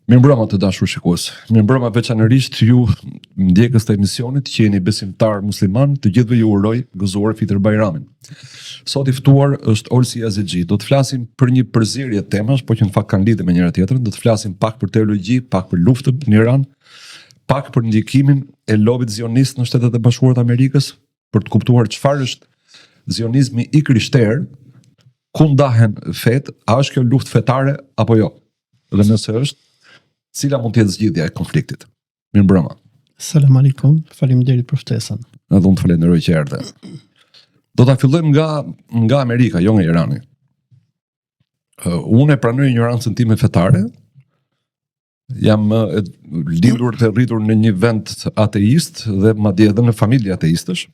Mirëmbrëma të dashur shikues. Mirëmbrëma veçanërisht ju ndjekës të emisionit që jeni besimtar musliman, të gjithëve ju uroj gëzuar Fitr Bajramin. Sot i ftuar është Olsi Azixhi. Do të flasim për një përzierje temash, por që në fakt kanë lidhje me njëra tjetrën. Do të flasim pak për teologji, pak për luftën në Iran, pak për ndjekimin e lobit zionist në Shtetet e Bashkuara të Amerikës, për të kuptuar çfarë është zionizmi i krishterë, ku ndahen fet, a është kjo luftë fetare apo jo? Dhe nëse është, cila mund të jetë zgjidhja e konfliktit? Mirëmbrëma. Selam aleikum, faleminderit për ftesën. Edhe unë të falenderoj që erdhe. Do ta fillojmë nga Amerika, jo nga Irani. Unë e pranoj ignorancën time fetare. Jam lindur të rritur në një vend ateist dhe madje edhe në familje ateistësh.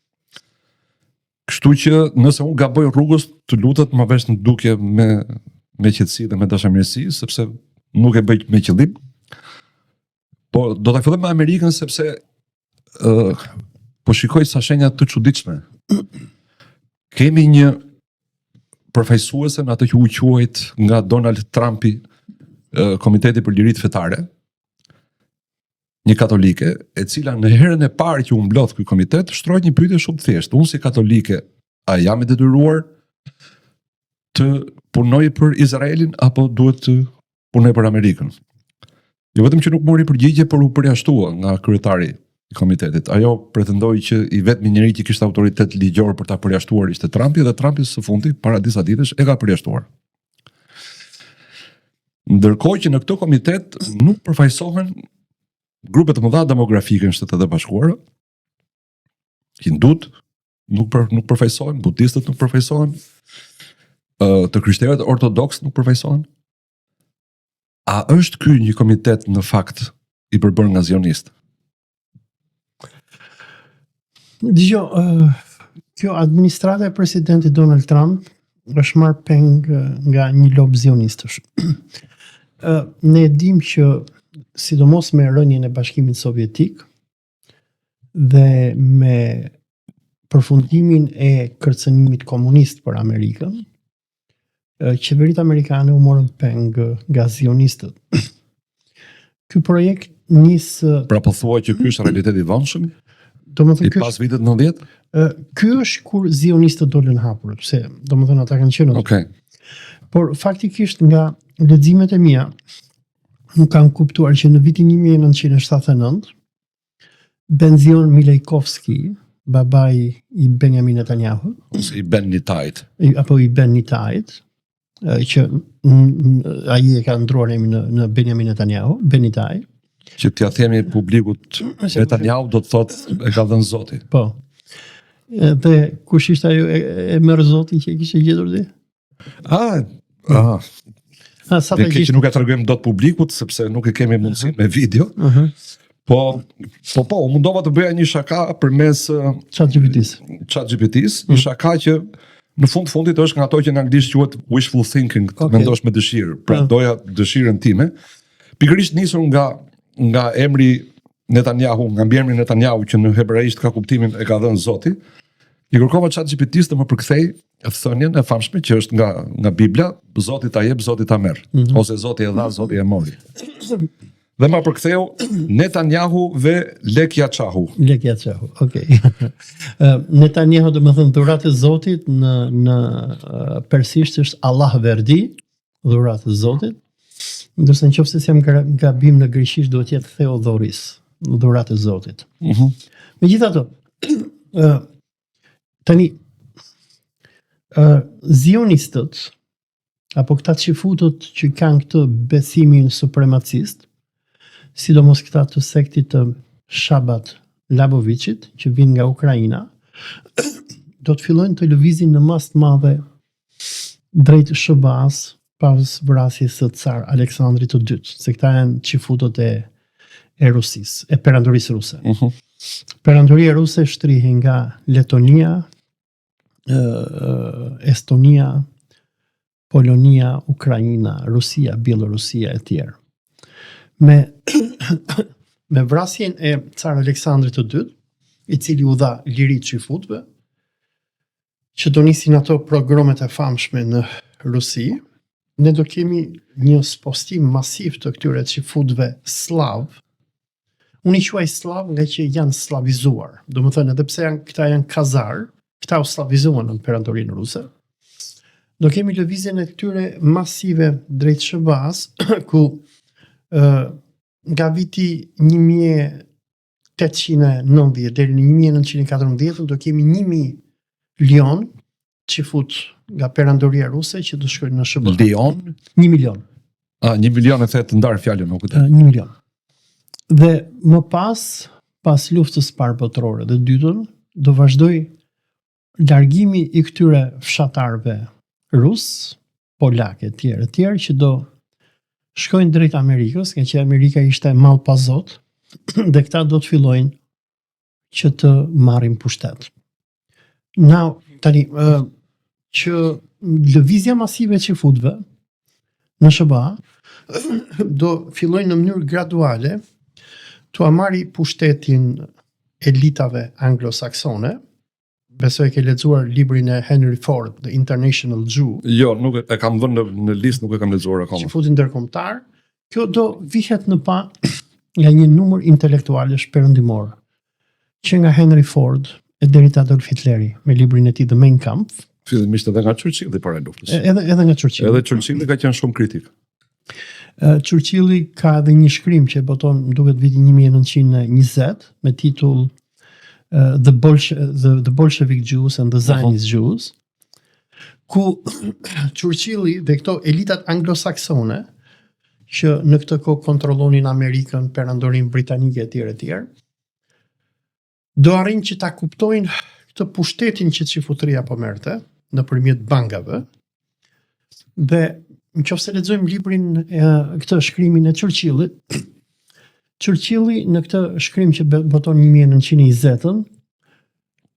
Kështu që nëse unë gaboj rrugës, të lutet më vesh në dukje me qetësi dhe me dashamirësi, sepse nuk e bëj me qëllim. Po do ta fillojmë me Amerikën sepse po shikoj sa shenja të çuditshme. Kemi një përfaqësuese në atë që u quajt nga Donald Trumpi Komiteti për Liritë Fetare, një katolike, e cila në herën e parë që u mblodh ky komitet, shtrohet një pyetje shumë të thjeshtë. Unë si katolike, a jam i detyruar të punoj për Izraelin apo duhet të punoj për Amerikën? Jo vetëm që nuk mori përgjigje, por u përjashtua nga kryetari i komitetit. Ajo pretendoi që i vetmi njeri që kishte autoritet ligjor për ta përjashtuar ishte Trumpi, dhe Trumpi së fundi, para disa ditësh, e ka përjashtuar. Ndërkohë që në këtë komitet nuk përfaqësohen grupe të mëdha demografike në Shtetet e Bashkuara, hindut nuk përfaqësohen, budistët nuk përfaqësohen, të krishterët ortodoks nuk përfaqësohen. A është ky një komitet në fakt i përbërë nga zionist? Dgjoj, kjo administrata e presidentit Donald Trump është marrë peng nga një lob zionistësh. Ne e dim që sidomos me rënien e Bashkimit Sovjetik dhe me përfundimin e kërcënimit komunist për Amerikën, qeveritë amerikane u morën peng nga zionistët. Ky projekt nis Pra po thua që ky është realiteti i vonshëm? Domethënë pas vitet 90? Ky është kur zionistët dolën hapur, pse domethënë ata kanë qenë. Okej. Por faktikisht nga leximet e mia nuk kam kuptuar që në vitin 1979 Benzion Milejkovski, babai i Benjamin Netanyahu, ose i Ben Nitait, apo i Ben Nitait, që ai e ka ndruar emrin në Benjamin Netanyahu, Ben Nitai, që t'ja themi publikut Netanyahu do të thotë e ka dhënë Zoti. Po. Dhe kush ishte ajo e merr Zoti që e kishte gjetur ti? Sa të që nuk e tregojmë dot publikut sepse nuk e kemi mundësi me video. Po, u mundova të bëja një shaka përmes ChatGPT-s, një shaka që në fundit është nga ato që në anglisht quhet wishful thinking, mendosh me dëshirë. Pra doja dëshirën time. Pikërisht nisur nga emri Netanyahu, nga mbiemri Netanyahu që në hebraisht ka kuptimin e ka dhënë Zoti. I kërkova ChatGPT-s të më përkthej thënien e famshme që është nga Bibla, Zoti ta jep, Zoti ta merr, ose Zoti e dha, Zoti e mori. Dhe ma përktheu Netanyahu ve Lekjaçahu. Lekjaçahu, okej. Netanyahu do të thënë dhuratë e Zotit në persisht është Allah verdi, dhuratë e Zotit. Ndërsa nëse jam gabim në greqisht duhet të jetë Theodoris, dhuratë e Zotit. Megjithatë, tani zionistët apo këta çifutët që kanë këtë besimin supremacist, sidomos këta të sektit të Shabat Labovicit, që vinë nga Ukraina, do të fillojnë të lëvizin në mas të madhe drejt SBA-s pas vrasjes së Tsar Aleksandrit II, se këta janë çifutët e Rusisë, e perandorisë ruse. Perandoria ruse shtrihet nga Letonia, Estonia, Polonia, Ukraina, Rusia, Bielorusia e tjerë. Me vrasjen e Tsar Aleksandrit II, i cili u dha liri çifutëve, që do nisin ato programet e famshme në Rusi, ne do kemi një spostim masiv të këtyre çifutëve slav. Unë i quaj slav nga që janë slavizuar. Do më thënë, edhe pse këta janë kazar, këta u slavizuan në perantorinë ruse. Do kemi lëvizjen e këtyre masive drejt SBA-s, ku nga viti 1890 deri në 1914 do kemi 1.000 lion çifut nga perandoria ruse që do shkojnë në SBA. Lion? 1 milion. 1 milion e the të ndarë fjalën, nuk e di. 1 milion. Dhe më pas luftës parë botërore dhe dytën, do vazhdoj largimi i këtyre fshatarëve rus, polak e tjerë që do shkojnë drejt Amerikës, nga që Amerika ishte mall pa zot, dhe këta do të fillojnë që të marrin pushtet. Tani, që lëvizja masive e çifutëve në SBA do fillojnë në mënyrë graduale të marri pushtetin elitave anglosaksone. Besoj ke lexuar librin e Henry Ford, The International Jew. Jo, nuk e kam vënë në listë, nuk e kam lexuar akoma. Çifuti ndërkombëtar. Kjo do vihet në pa nga një numër intelektualësh perëndimor, që nga Henry Ford e deri te Adolf Hitleri me librin e tij The Mein Kampf. Fillimisht edhe nga Churchilli para luftës. Edhe nga Churchilli. Edhe Churchilli ka qenë shumë kritik. Churchilli ka edhe një shkrim që boton, më duket viti 1920 me titull The Bolshevik Jews and the Zionist Jews, ku Churchilli dhe këto elitat anglosaksone që në këtë kohë kontrollonin Amerikën, perandorinë britanike etj. Do arrin që ta kuptojnë këtë pushtetin që çifutëria po merrte nëpërmjet bankave. Dhe nëse lexojmë librin këtë shkrimin e Churchillit, Churchilli në këtë shkrim që boton 1920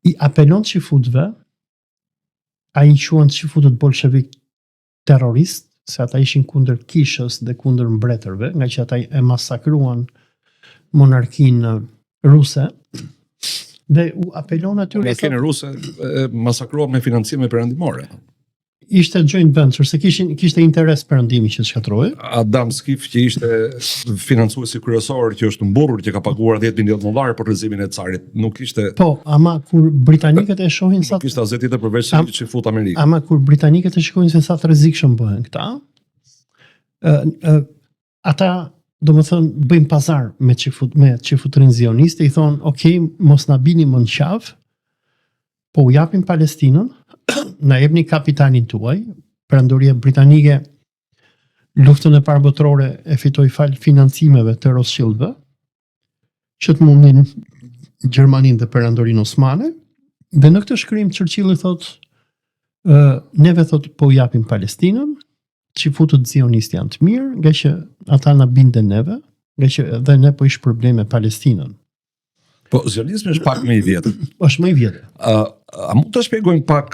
i apelon çifutëve, ai quhen çifutët bolshevik terrorist, se ata ishin kundër kishës dhe kundër mbretërve, nga që ata e masakruan monarkinë ruse. Dhe u apelon atyre. Monarkinë ruse masakruan me financime perëndimore. Ishte joint venture, se kishte interes perëndimi që të shkatërrohej. Adam Schiff që ishte financuesi kryesor, që është mburrur, që ka paguar $10 milion për rrezimin e carit, nuk ishte. Po, ama kur britanikët e shohin sa kishte asgjë tjetër përveç se që fut Amerikën. Ama kur britanikët e shikojnë se sa të rrezikshëm bëhen këta, ata domethënë bëjnë pazar me çifutërinë zioniste, i thonë, "Ok, mos na bini më në qafë, po u japim Palestinën, na jepni kapitanin tuaj." Perandoria britanike luftën e parë botërore e fitoi fal financimeve të Rothschildëve, që të mundin Gjermaninë dhe perandorinë osmane. Dhe në këtë shkrim Churchilli thotë, neve thotë po u japim Palestinën, çifutët zionistë janë të mirë, nga që ata na binden neve, nga që edhe ne po i shpërblim me Palestinën. Po zionizmi është pak më i vjetër. Është më i vjetër. A mund të shpjegojmë pak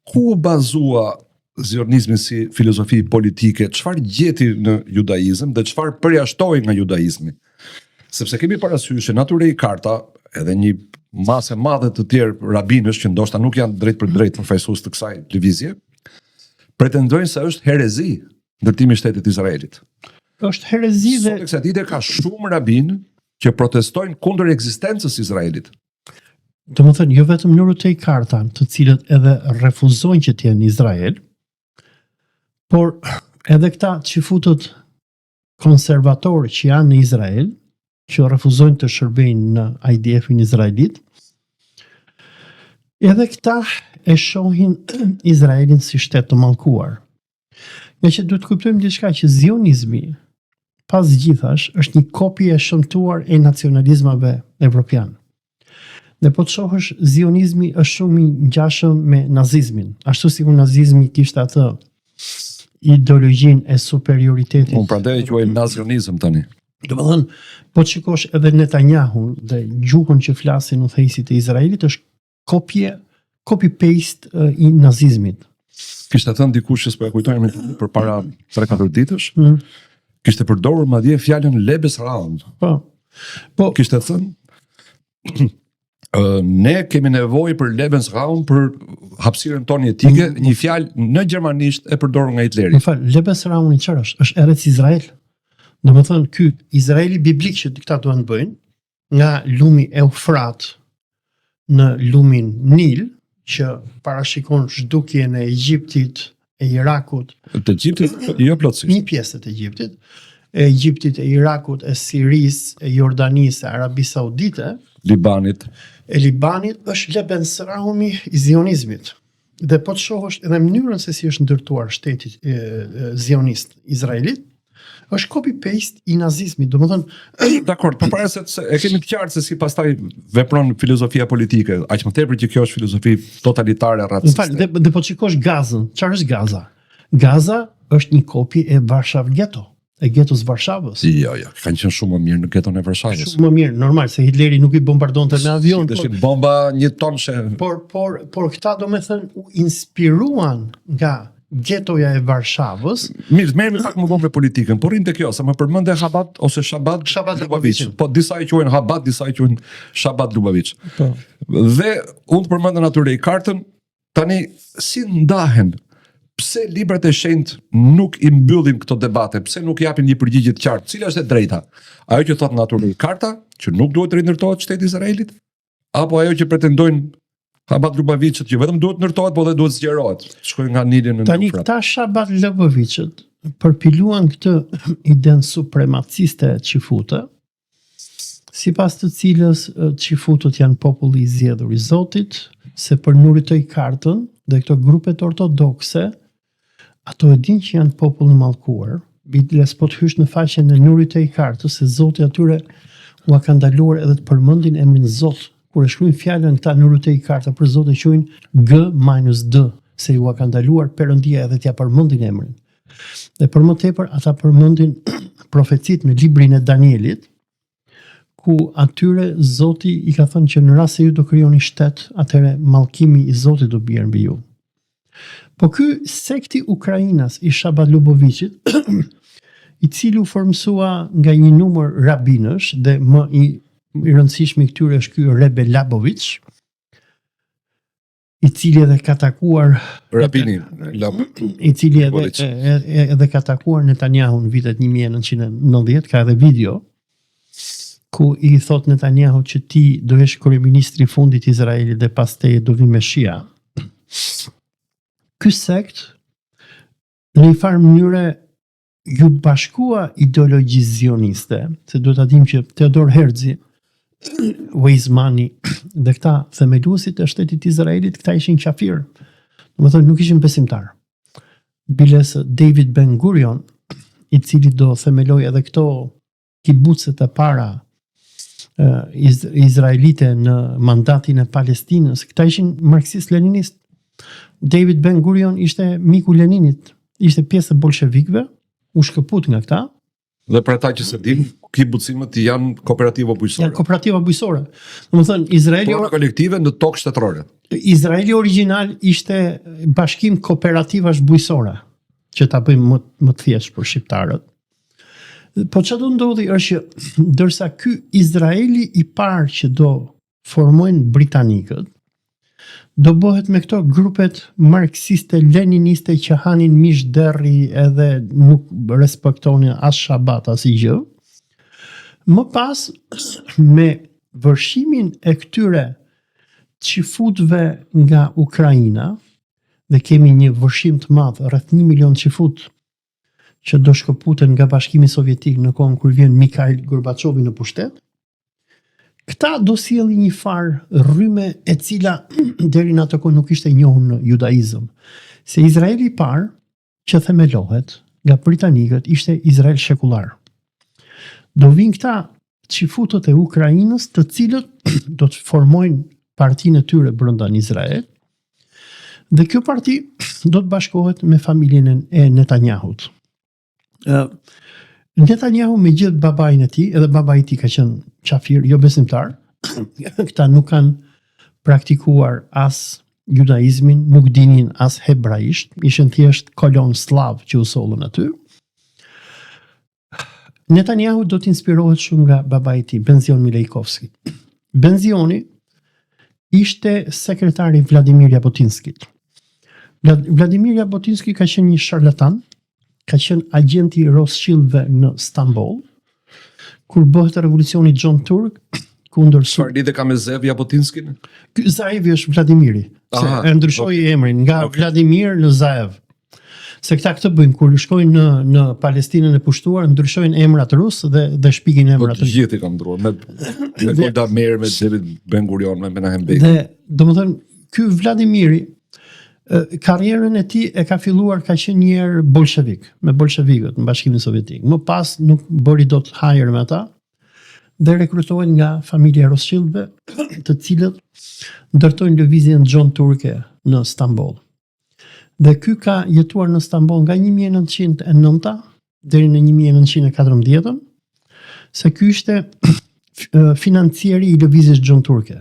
ku u bazua zionizmi si filozofi politike, çfarë gjeti në judaizëm dhe çfarë përjashtoi nga judaizmi? Sepse kemi parasysh që natyre i karta, edhe një masë e madhe të tjerë rabinësh që ndoshta nuk janë drejt për drejt përfaqësues të kësaj lëvizje, pretendojnë se është herezi ndërtimi i shtetit Izraelit. Është herezi dhe sot kësaj dite ka shumë rabinë që protestojnë kundër ekzistencës së Izraelit. Do më thënë, jo vetëm Nurutej Karta, të cilët edhe refuzojnë që t'jenë në Izrael, por edhe këta çifutët konservatorë që janë në Izrael, që refuzojnë të shërbejnë në IDF-in izraelit, edhe këta e shohin Izraelin si shtet të mallkuar. Nga që duhet të kuptojmë diçka, që zionizmi, pas gjithash, është një kopje e shëmtuar e nacionalizmave evropian. Dhe po të shohësh, zionizmi është shumë i ngjashëm me nazizmin. Ashtu sikur nazizmi kishte atë ideologjinë e superioritetit. Unë prandaj e quaj nazionizëm tani. Do të thënë, po të shikosh edhe Netanyahu dhe gjuhën që flasin udhëheqësit e Izraelit është copy-paste i nazizmit. Kishte thënë dikush që s'po e kujtoj për para 3-4 ditësh, kishte përdorur madje fjalën Lebensraum. Po. Kishte thënë Ne kemi nevojë për Lebensraum, për hapësirën tonë etike, një fjalë në gjermanisht e përdorur nga Hitleri. Më fal, Lebensraum çfarë është? Është errec Izrael. Domethënë ky Izraeli biblik që këta duan të bëjnë, nga lumi Eufrat në lumin Nil, që parashikon zhdukjen e Egjiptit, e Irakut, Të Egjiptit jo plotësisht. një pjesë të Egjiptit, e Egjiptit, e Irakut, e Siris, e Jordanisë, e Arabisë Saudite, Libanit. e Libanit, është Lebensraumi i zionizmit. Dhe po të shohësh edhe mënyrën se si është ndërtuar shteti zionist Izraelit, është copy-paste i nazizmit. Domethënë, Dakor, por para se e kemi të qartë se si pastaj vepron filozofia politike, aq më tepër që kjo është filozofi totalitare më fal, raciste. dhe po të shikosh Gazën, çfarë është Gaza? Gaza është një kopje e Varshav Ghetto, e getos Varshavës. Jo, kanë qenë shumë më mirë në geton e Varshavës. Shumë më mirë, normal, se Hitleri nuk i bombardonte me avion. Deshin bomba 1 tonë Por këta do me thënë u inspiruan nga getoja e Varshavës. Mirë, merrem pak më vonë me politikën, por rinte kjo, se më përmendë Habat ose Shabat Lubavitch. Po disa i quajnë Habat, disa i quajnë Shabat Lubavitch. Po. Dhe unë të përmendën aty Ray Carton, tani si ndahen? Pse librat e shenjtë nuk i mbyllin këto debate? Pse nuk japin një përgjigje të qartë? Cila është e drejta? Ajo që thotë Ray Carta, që nuk duhet të rindërtohet shteti i Izraelit, apo ajo që pretendojnë Shabat Lubavitch që vetëm duhet ndërtohet, po dhe duhet zgjerohet. Shkojnë nga Nili në Tani Eufrat. këta Shabat Lubavitchët përpiluan këtë idenë supremaciste qifute, sipas të cilës qifutët janë populli i zgjedhur i Zotit, se për Ray Carton dhe këto grupet ortodokse, ato e din që janë popull i mallkuar, biles po të hysh në faqen e Ray Carton se Zoti atyre u ka ndaluar edhe të përmendin emrin Zot. Kur e shkruajnë fjalën këta në Ray Carton për Zotin quajnë G-D, se ju ka ndaluar Perëndia edhe t'ia përmendin emrin. Dhe për më tepër ata përmendin profecit në librin e Danielit, ku atyre Zoti i ka thënë që në rast se ju do krijoni shtet, atëherë mallkimi i Zotit do bjerë mbi ju. Po ky sekti Ukrainas i Shabat Lubavitchit, i cili u formsua nga një numër rabinësh dhe më i rëndësishmi këtyre është ky Rebe Labovich, i cili edhe ka takuar Rabini, i cili edhe ka takuar Netanyahu në vitet 1990, ka edhe video ku i thot Netanyahu që ti do jesh kryeministri i fundit i Izraelit dhe pas teje do vi Meshia. Ky sekt në një farë mënyre ju bashkua ideologji zioniste, se duhet ta dim që Theodor Herzl, Weizmanni dhe këta themeluesit e shtetit Izraelit, këta ishin qafir. Domethënë nuk ishin besimtar. Biles David Ben Gurion, i cili do themeloj edhe këto kibucet e para izraelite në mandatin e Palestinës, këta ishin marksist-leninist. David Ben Gurion ishte miku Leninit, ishte pjesë e bolshevikëve, u shkëput nga këta. Dhe për ata që se din, kibucimet janë kooperativa bujësore. Janë kooperativa bujësore. Domethënë Izraeli Por në kolektive në tokë shtetërore. Izraeli origjinal ishte bashkim kooperativash bujësore, që ta bëjmë më të thjeshtë për shqiptarët. Po çfarë do ndodhi është që ndërsa ky Izraeli i parë që do formojnë britanikët, do bëhet me këto grupet marksiste, leniniste që hanin mish derri edhe nuk respektonin as shabat as i gjë. Më pas, me vërshimin e këtyre qifutve nga Ukraina, dhe kemi një vërshim të madh, rreth 1 milion qifut që do shkëputen nga Bashkimi Sovjetik në kohën kur vjen Mikhail Gorbaçovi në pushtet, këta do sjellin një farë rrymë e cila deri në atë kohë nuk ishte e njohur në judaizëm. Se Izraeli i parë që themelohet nga britanikët ishte Izrael shekullar. Do vinë këta qifutët e Ukrainës, të cilët do të formojnë partinë e tyre brenda në Izrael. Dhe kjo parti do të bashkohet me familjen e Netanyahut. Netanyahu me gjithë babajnë e tij, edhe babai i tij ka qenë qafir, jo besimtar. Këta nuk kanë praktikuar as judaizmin, nuk dinin as hebraisht, ishin thjesht kolon slav që u sollën aty. Netanyahu do të inspirohet shumë nga babai i tij, Benzion Milejkovski. Benzioni ishte sekretari Vladimir Jabotinskit. Vladimir Jabotinski ka qenë një sharlatan, ka qenë agenti Rothschildve në Stamboll, kur bëhet revolucioni John Turk, kundër Çfarë lidhje ka me Zev Jabotinskin? Ky Zaevi është Vladimiri. Se e ndryshoi emrin nga Vladimir në Zaev. Se këta këtë bëjnë kur shkojnë në Palestinën e pushtuar, ndryshojnë emrat rus dhe shpikin emrat. Po të gjithë i kanë ndruar me Golda Meir, me David Ben Gurion, me Menahem Begin. Dhe domethënë ky Vladimiri karrierën e tij e ka filluar ka qenë një herë bolshevik, me bolshevikët në Bashkimin Sovjetik. Më pas nuk bëri dot hajër me ata dhe rekrutohen nga familja Rothschildve, të cilët ndërtojnë lëvizjen John Turke në Stamboll. Dhe ky ka jetuar në Stamboll nga 1909 deri në 1914, se ky ishte financieri i lëvizjes John Turke.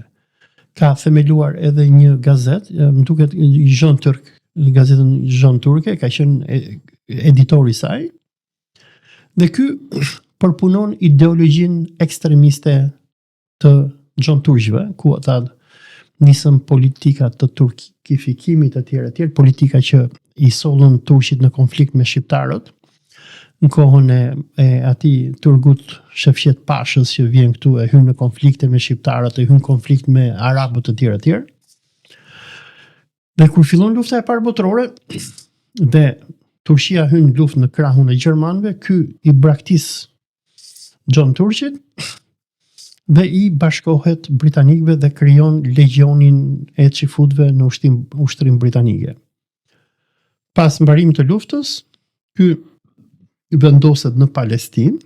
Ka themeluar edhe një gazet, më duket John Turk, gazetën John Turke, ka qenë editor i saj. Dhe ky përpunon ideologjinë ekstremiste të John Turqve, ku ata nisën politika të turkifikimit e tjerë, politika që i sollën turqit në konflikt me shqiptarët, në kohën e atij Turgut Shefqet Pashës që vjen këtu e hyn në konflikte me shqiptarët, e hyn konflikt me arabët e tjerë. Dhe kur fillon lufta e parë botërore dhe Turqia hyn në luftë në krahun e gjermanëve, ky i braktis John Turqit dhe i bashkohet britanikëve dhe krijon legionin e çifutëve në ushtrim britanike. Pas mbarimit të luftës, ky vendoset në Palestinë,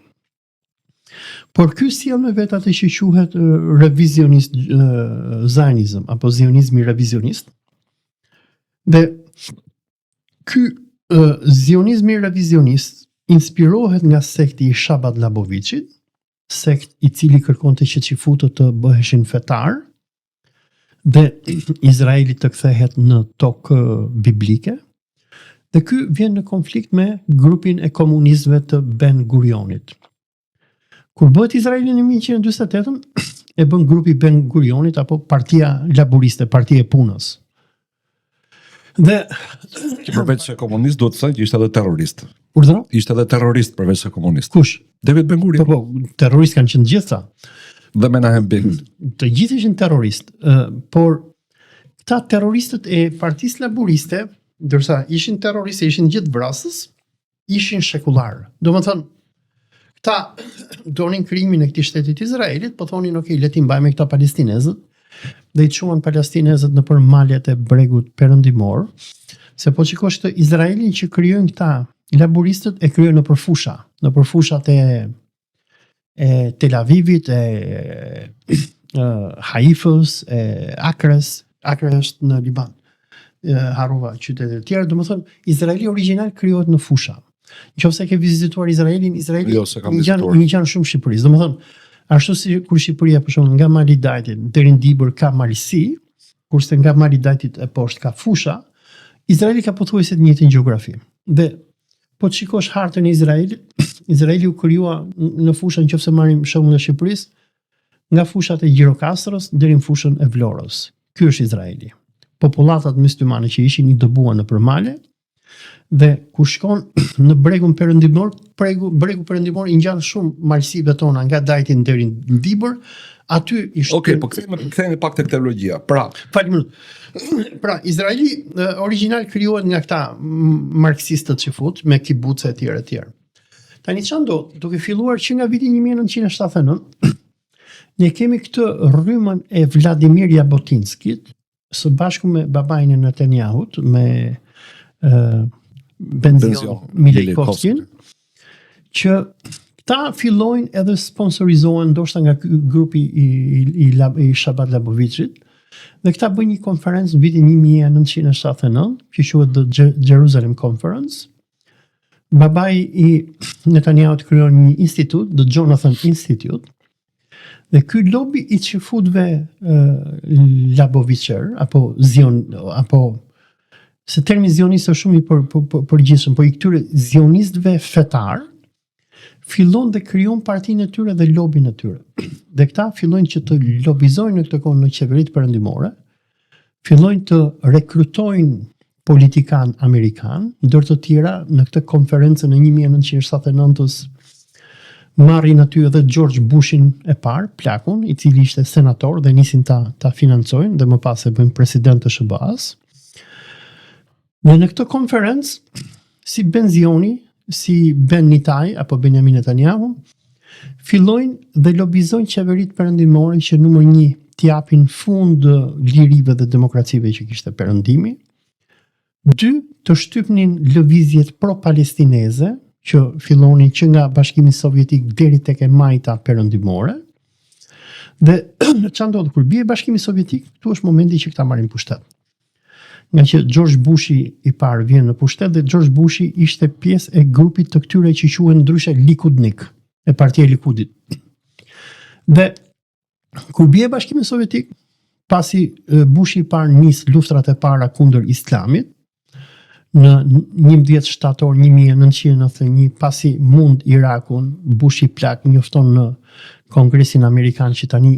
por ky sjell me vet atë që quhet revizionist zionizëm apo zionizmi revizionist. Dhe ky zionizmi revizionist inspirohet nga sekti i Shabat Labovicit, sekt i cili kërkonte që çifutët të bëheshin fetar dhe Izraeli të kthehet në tokë biblike. Dhe ky vjen në konflikt me grupin e komunistëve të Ben Gurionit. Kur bëhet Izraeli në 1948, e bën grupi Ben Gurionit apo Partia Laboriste, Partia e Punës. Dhe që përveç se komunist duhet të thënë që ishte edhe terrorist. Urdhëro? Ishte edhe terrorist përveç se komunist. Kush? David Ben Gurion. Po, terrorist kanë qenë gjitha. Dhe Menahem Begin. Të gjithë ishin terrorist, por këta terroristët e Partisë Laboriste, ndërsa ishin terroristë, ishin gjithë vrasës, ishin shekullar. Domethënë, këta donin krijimin e këtij shtetit të Izraelit, po thonin, "Ok, le ti mbajmë këta palestinezët." Dhe i çuan palestinezët nëpër maljet e bregut perëndimor, se po shikosh të Izraelin që krijojnë këta laboristët e krijojnë nëpër fushat e Tel Avivit, e Haifës, e Akres është në Liban. Harrova qytetet e tjera, domethënë Izraeli origjinal krijohet në fusha. Nëse ke vizituar Izraelin, Izraeli janë shumë Shqipërisë. Domethënë, ashtu si kur Shqipëria për shembull nga Mali Dajtit deri në Dibër ka malsi, kurse nga Mali Dajtit e poshtë ka fusha, Izraeli ka pothuajse të njëjtën gjeografi. Dhe po të shikosh hartën e Izraelit, Izraeli u krijua në fushën, nëse marrim shembullin e Shqipërisë, nga fushat e Gjirokastrës deri në fushën e Vlorës. Ky është Izraeli. Popullatat myslimane që ishin i dëbuar nëpër male, dhe kur shkon në bregun perëndimor, bregu perëndimor i ngjan shumë malsive tona nga Dajti deri në Dibër, aty ishte. Okej, po kthehemi pak tek teologjia. Pra, Izraeli origjinal krijohet nga këta marksistët që fut me kibuce e tjerë. Tani çan duke filluar që nga viti 1979, ne kemi këtë rrymën e Vladimir Jabotinskit, së bashku me babain e Netanyahut, me Benzion Milejkovskin, që ta fillojnë edhe sponsorizohen ndoshta nga grupi i Shabat Labovicit, dhe këta bëjnë një konferencë në vitin 1979, që quhet The Jerusalem Conference. Babai i Netanyahut krijon një institut, The Jonathan Institute, dhe ky lobi i çifutëve Labovicer apo se termi zionist është shumë i përgjithshëm, po i këtyre zionistëve fetar fillon dhe krijon partinë e tyre dhe lobin e tyre. Dhe këta fillojnë që të lobizojnë në këtë kohë në qeveritë perëndimore, fillojnë të rekrutojnë politikan amerikan, ndër të tjera në këtë konferencën e 1979-s marrin aty edhe George Bushin e parë, plakun, i cili ishte senator dhe nisin ta financojnë dhe më pas e bëjnë president të SBA-s. Dhe në këtë konferencë, si Benzioni, si Ben Nitaj apo Benjamin Netanyahu, fillojnë dhe lobizojnë qeveritë perëndimore që numër 1 t'japin fund lirive dhe demokracive që kishte perëndimi. 2, të shtypnin lëvizjet pro-palestineze, që fillonin që nga Bashkimi Sovjetik deri tek e majta perëndimore. Dhe çfarë ndodh kur bie Bashkimi Sovjetik, këtu është momenti që këta marrin pushtet. Nga që George Bushi i parë vjen në pushtet dhe George Bushi ishte pjesë e grupit të këtyre që quhen ndryshe Likudnik, e partia e Likudit. Dhe kur bie Bashkimi Sovjetik, pasi Bushi i parë nis luftrat e para kundër Islamit, në 11 shtator 1991, pasi mund Irakun, Bushi plak njofton në Kongresin Amerikan që tani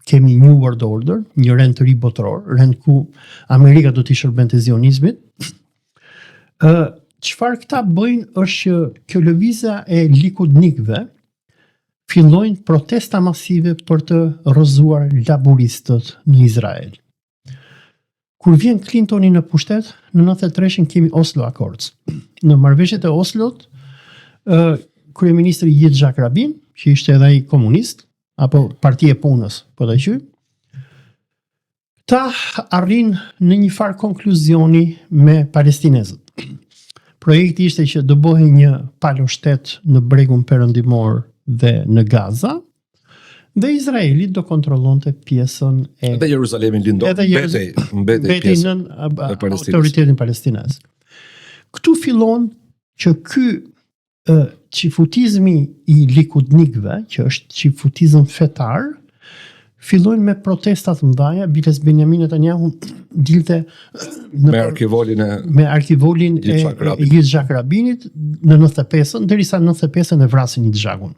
kemi New World Order, një rend të ri botëror, rend ku Amerika do t'i shërbente zionizmit. Çfarë këta bëjnë është që kjo lëvizja e likudnikëve fillojnë protesta masive për të rrëzuar laboristët në Izrael. Kur vjen Clintoni në pushtet, në 93-shin kemi Oslo Accords. Në marrëveshjet e Oslot, kryeministri Yitzhak Rabin, që ishte edhe ai komunist, apo Partia e Punës, po ta quaj, ta arrin në një farë konkluzioni me palestinezët. Projekti ishte që do bëhej një paloshtet në bregun perëndimor dhe në Gaza, dhe Izraeli do kontrollonte pjesën e edhe Jeruzalemin mbetej pjesë nën autoritetin palestinez. Këtu fillon që ky çifutizmi i likudnikëve, që është çifutizëm fetar, fillojnë me protesta të mëdha. Biles Benjamin Netanyahu dilte me arkivolin e Yitzhak Rabinit në 95-ën, derisa në 95-ën e vrasin Yitzhakun.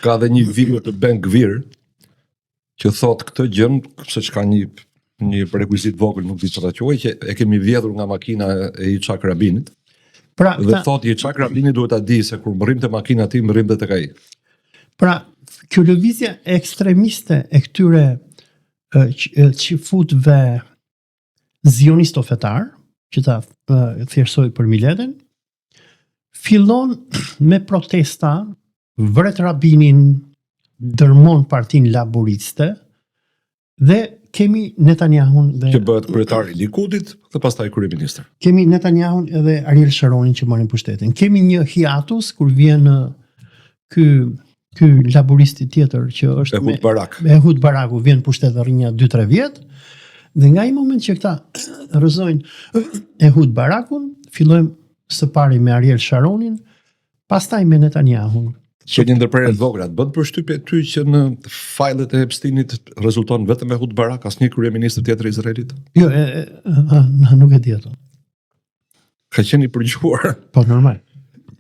Ka dhe një video të Ben Gvir që thot këtë gjën, se që ka një prekuizit vogël, nuk di që ta quaj, që e kemi vjedhur nga makina e Yitzhak Rabinit. Pra, dhe thot Yitzhak Rabini duhet ta di se kur mbërrim të makina ti, mbërrim dhe tek ai. Pra, kjo lëvizje ekstremiste e këtyre qifutëve zionistofetar, që ta thjeshtoj për Miletin, fillon me protesta, vret Rabinin, dërmon Partinë Laboriste dhe kemi Netanyahun dhe që bëhet kryetar i Likudit dhe pastaj kryeministër. Kemi Netanyahun edhe Ariel Sharonin që marrin pushtetin. Kemi një hiatus kur vjen ky laboristi tjetër që është Ehud Baraku vjen pushtet rreth një 2-3 vjet. Dhe nga ai moment që këta rrëzojnë Ehud Barakun, fillojmë së pari me Ariel Sharonin, pastaj me Netanyahun. Që një ndërprerje të vogël, bën përshtypje ty që në fajlet e Epsteinit rezulton vetëm Ehud Barak, asnjë kryeministër tjetër i Izraelit? Jo, nuk e di ato. Ka qenë i përgjuar. Po normal.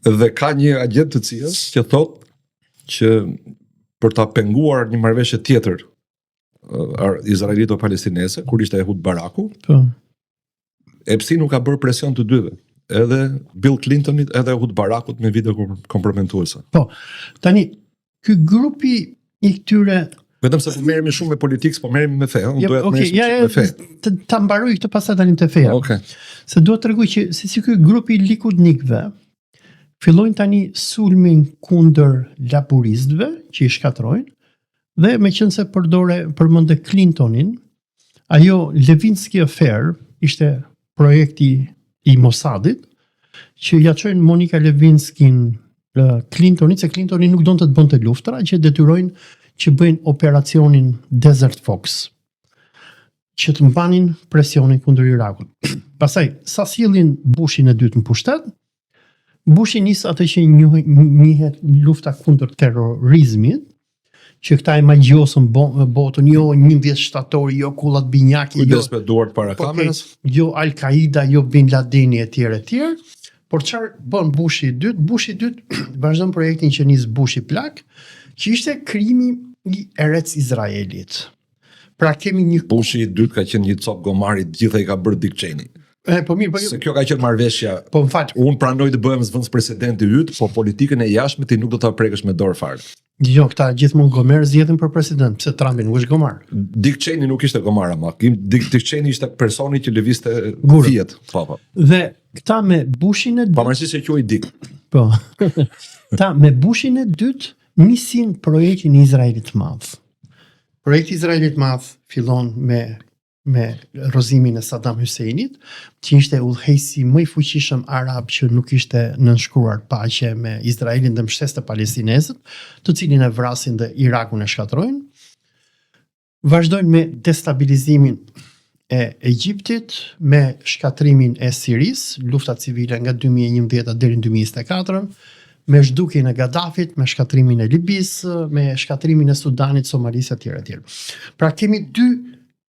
Dhe ka një agent të CIA-s që thotë që për ta penguar një marrëveshje tjetër izraelito-palestinese, kur ishte Ehud Baraku, po, Epstein nuk ka bërë presion të dyve. Edhe Bill Clintonit, edhe Ehud Barakut me video kompromentuese. Po, tani, ky grupi i këtyre... Vetëm se po merremi shumë me politikë, po merremi me fe, me fe. Ta mbaroj këtë pastaj dalim te feja. Okay. Se duhet të tregoj që si ky grupi i likudnikëve fillojnë tani sulmin kundër laboristëve që i shkatrojnë, dhe meqense përmendë Clintonin, ajo Levinsky Affair ishte projekti i Mossadit, që ja çojnë Monica Lewinskin Clintonit, se Clintoni nuk donte të bënte luftra, që detyrojnë që bëjnë operacionin Desert Fox, që të mbanin presionin kundër Irakut. Pastaj, sa sillin Bushin e dytë në pushtet, Bushi nis atë që njihet lufta kundër terrorizmit, që këta e magjosën botën, jo 11 shtatori, jo kullat binjaki, kujdes me duart para kamerës, jo Al-Qaida, jo Bin Ladeni etj. Por çfarë bën Bushi i dytë? Bushi i dytë vazhdon projektin që nis Bushi plak, që ishte krimi i Erec Izraelit. Pra kemi një Bushi i dytë ka qenë një cop gomari, gjitha i ka bërë Dick Cheney. po mirë, Se kjo ka qenë marrëveshja. po më fal. Unë pranoj të bëhem zvendës presidenti yt, po politikën e jashtme ti nuk do ta prekësh me dorë fare. Jo, këta gjithmonë gomer zgjedhin për president, pse Trumpi nuk është gomar. Dick Cheney nuk ishte gomar ama. Dick Cheney ishte personi që lëvizte Gurë. Fiat. Po. Dhe këta me Bushin e dytë, Pavarësisht se quhej Dick. po. Këta me Bushin e dytë nisin projektin e Izraelit të madh. Projekti i Izraelit të madh fillon me rrozimin e Saddam Husseinit, që ishte udhëheqësi më i fuqishëm arab që nuk ishte nënshkruar paqe me Izraelin dhe mbështeste palestinezët, të cilin e vrasin dhe Irakun e shkatrojnë. Vazhdojnë me destabilizimin e Egjiptit, me shkatrimin e Siris, lufta civile nga 2011 deri në 2024, me zhdukjen e Gaddafit, me shkatrimin e Libis, me shkatrimin e Sudanit, Somalisë etj. Pra kemi dy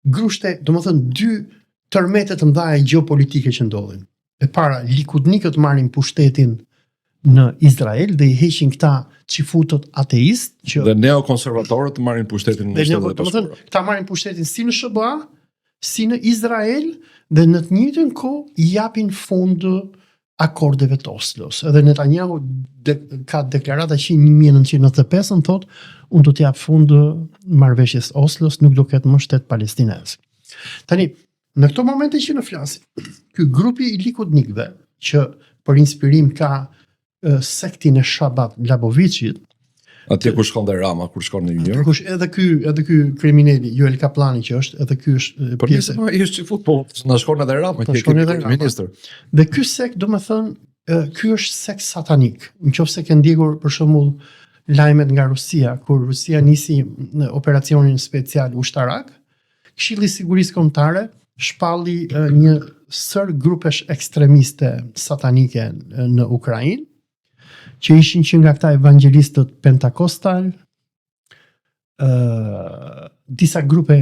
grushte, domethënë dy tërmete të mëdha gjeopolitike që ndodhin. E para, likudnikët marrin pushtetin në Izrael dhe i heqin këta çifutët ateist që Dhe neokonservatorët marrin pushtetin në Shtetet e Bashkuara. domethënë këta marrin pushtetin si në SBA, si në Izrael dhe në të njëjtën kohë i japin fund akordeve të Oslos. Edhe Netanyahu ka deklarata që 1995 thotë unë do t'jap fund marrëveshjes Oslos, nuk do ketë më shtet palestinez. Tani, në këto momente që në flasim, ky grupi i likudnikëve që për inspirim ka sektin e Shabat Labovicit, Atje ku shkon dhe Rama kur shkon në New York. kush edhe ky kriminali Joel Kaplani që është, edhe ky është Por pjesë. i është çifut, po na shkon edhe Rama, Po, që shkon edhe kemi Rama. ministër. Dhe ky sekt, domethënë, ky është sekt satanik. Nëse ke ndjekur për shembull lajmet nga Rusia, kur Rusia nisi në operacionin special ushtarak, Këshilli i Sigurisë Kombëtare shpalli një sër grupesh ekstremiste satanike në Ukrainë, që ishin që nga këta evangelistët pentakostal, disa grupe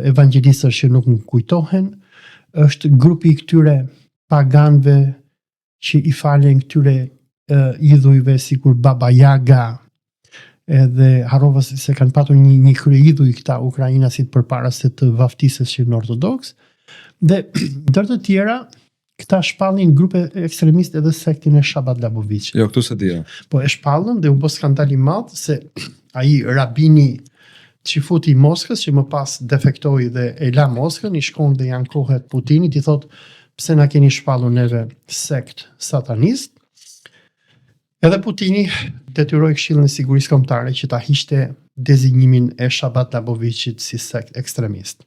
evangelistësh që nuk më kujtohen, është grupi i këtyre paganëve që i falen këtyre idhujve sikur Baba Yaga, edhe harrova se kanë patur një kryeidhuj këta ukrainasit përpara se të vaftiseshin ortodoks, dhe ndër të tjera këta shpallin grupe ekstremiste edhe sektin e Shabat Labovicit. Jo, këtu se dia. Po e shpallën dhe u bë skandal i madh se ai rabini Çifuti i Moskës që më pas defektoi dhe e la Moskën, i shkon dhe i ankohet Putinit, i thot pse na keni shpallur neve sekt satanist. Edhe Putini detyroi Këshillin e Sigurisë Kombëtare që ta hiqte dezignimin e Shabat Labovicit si sekt ekstremist.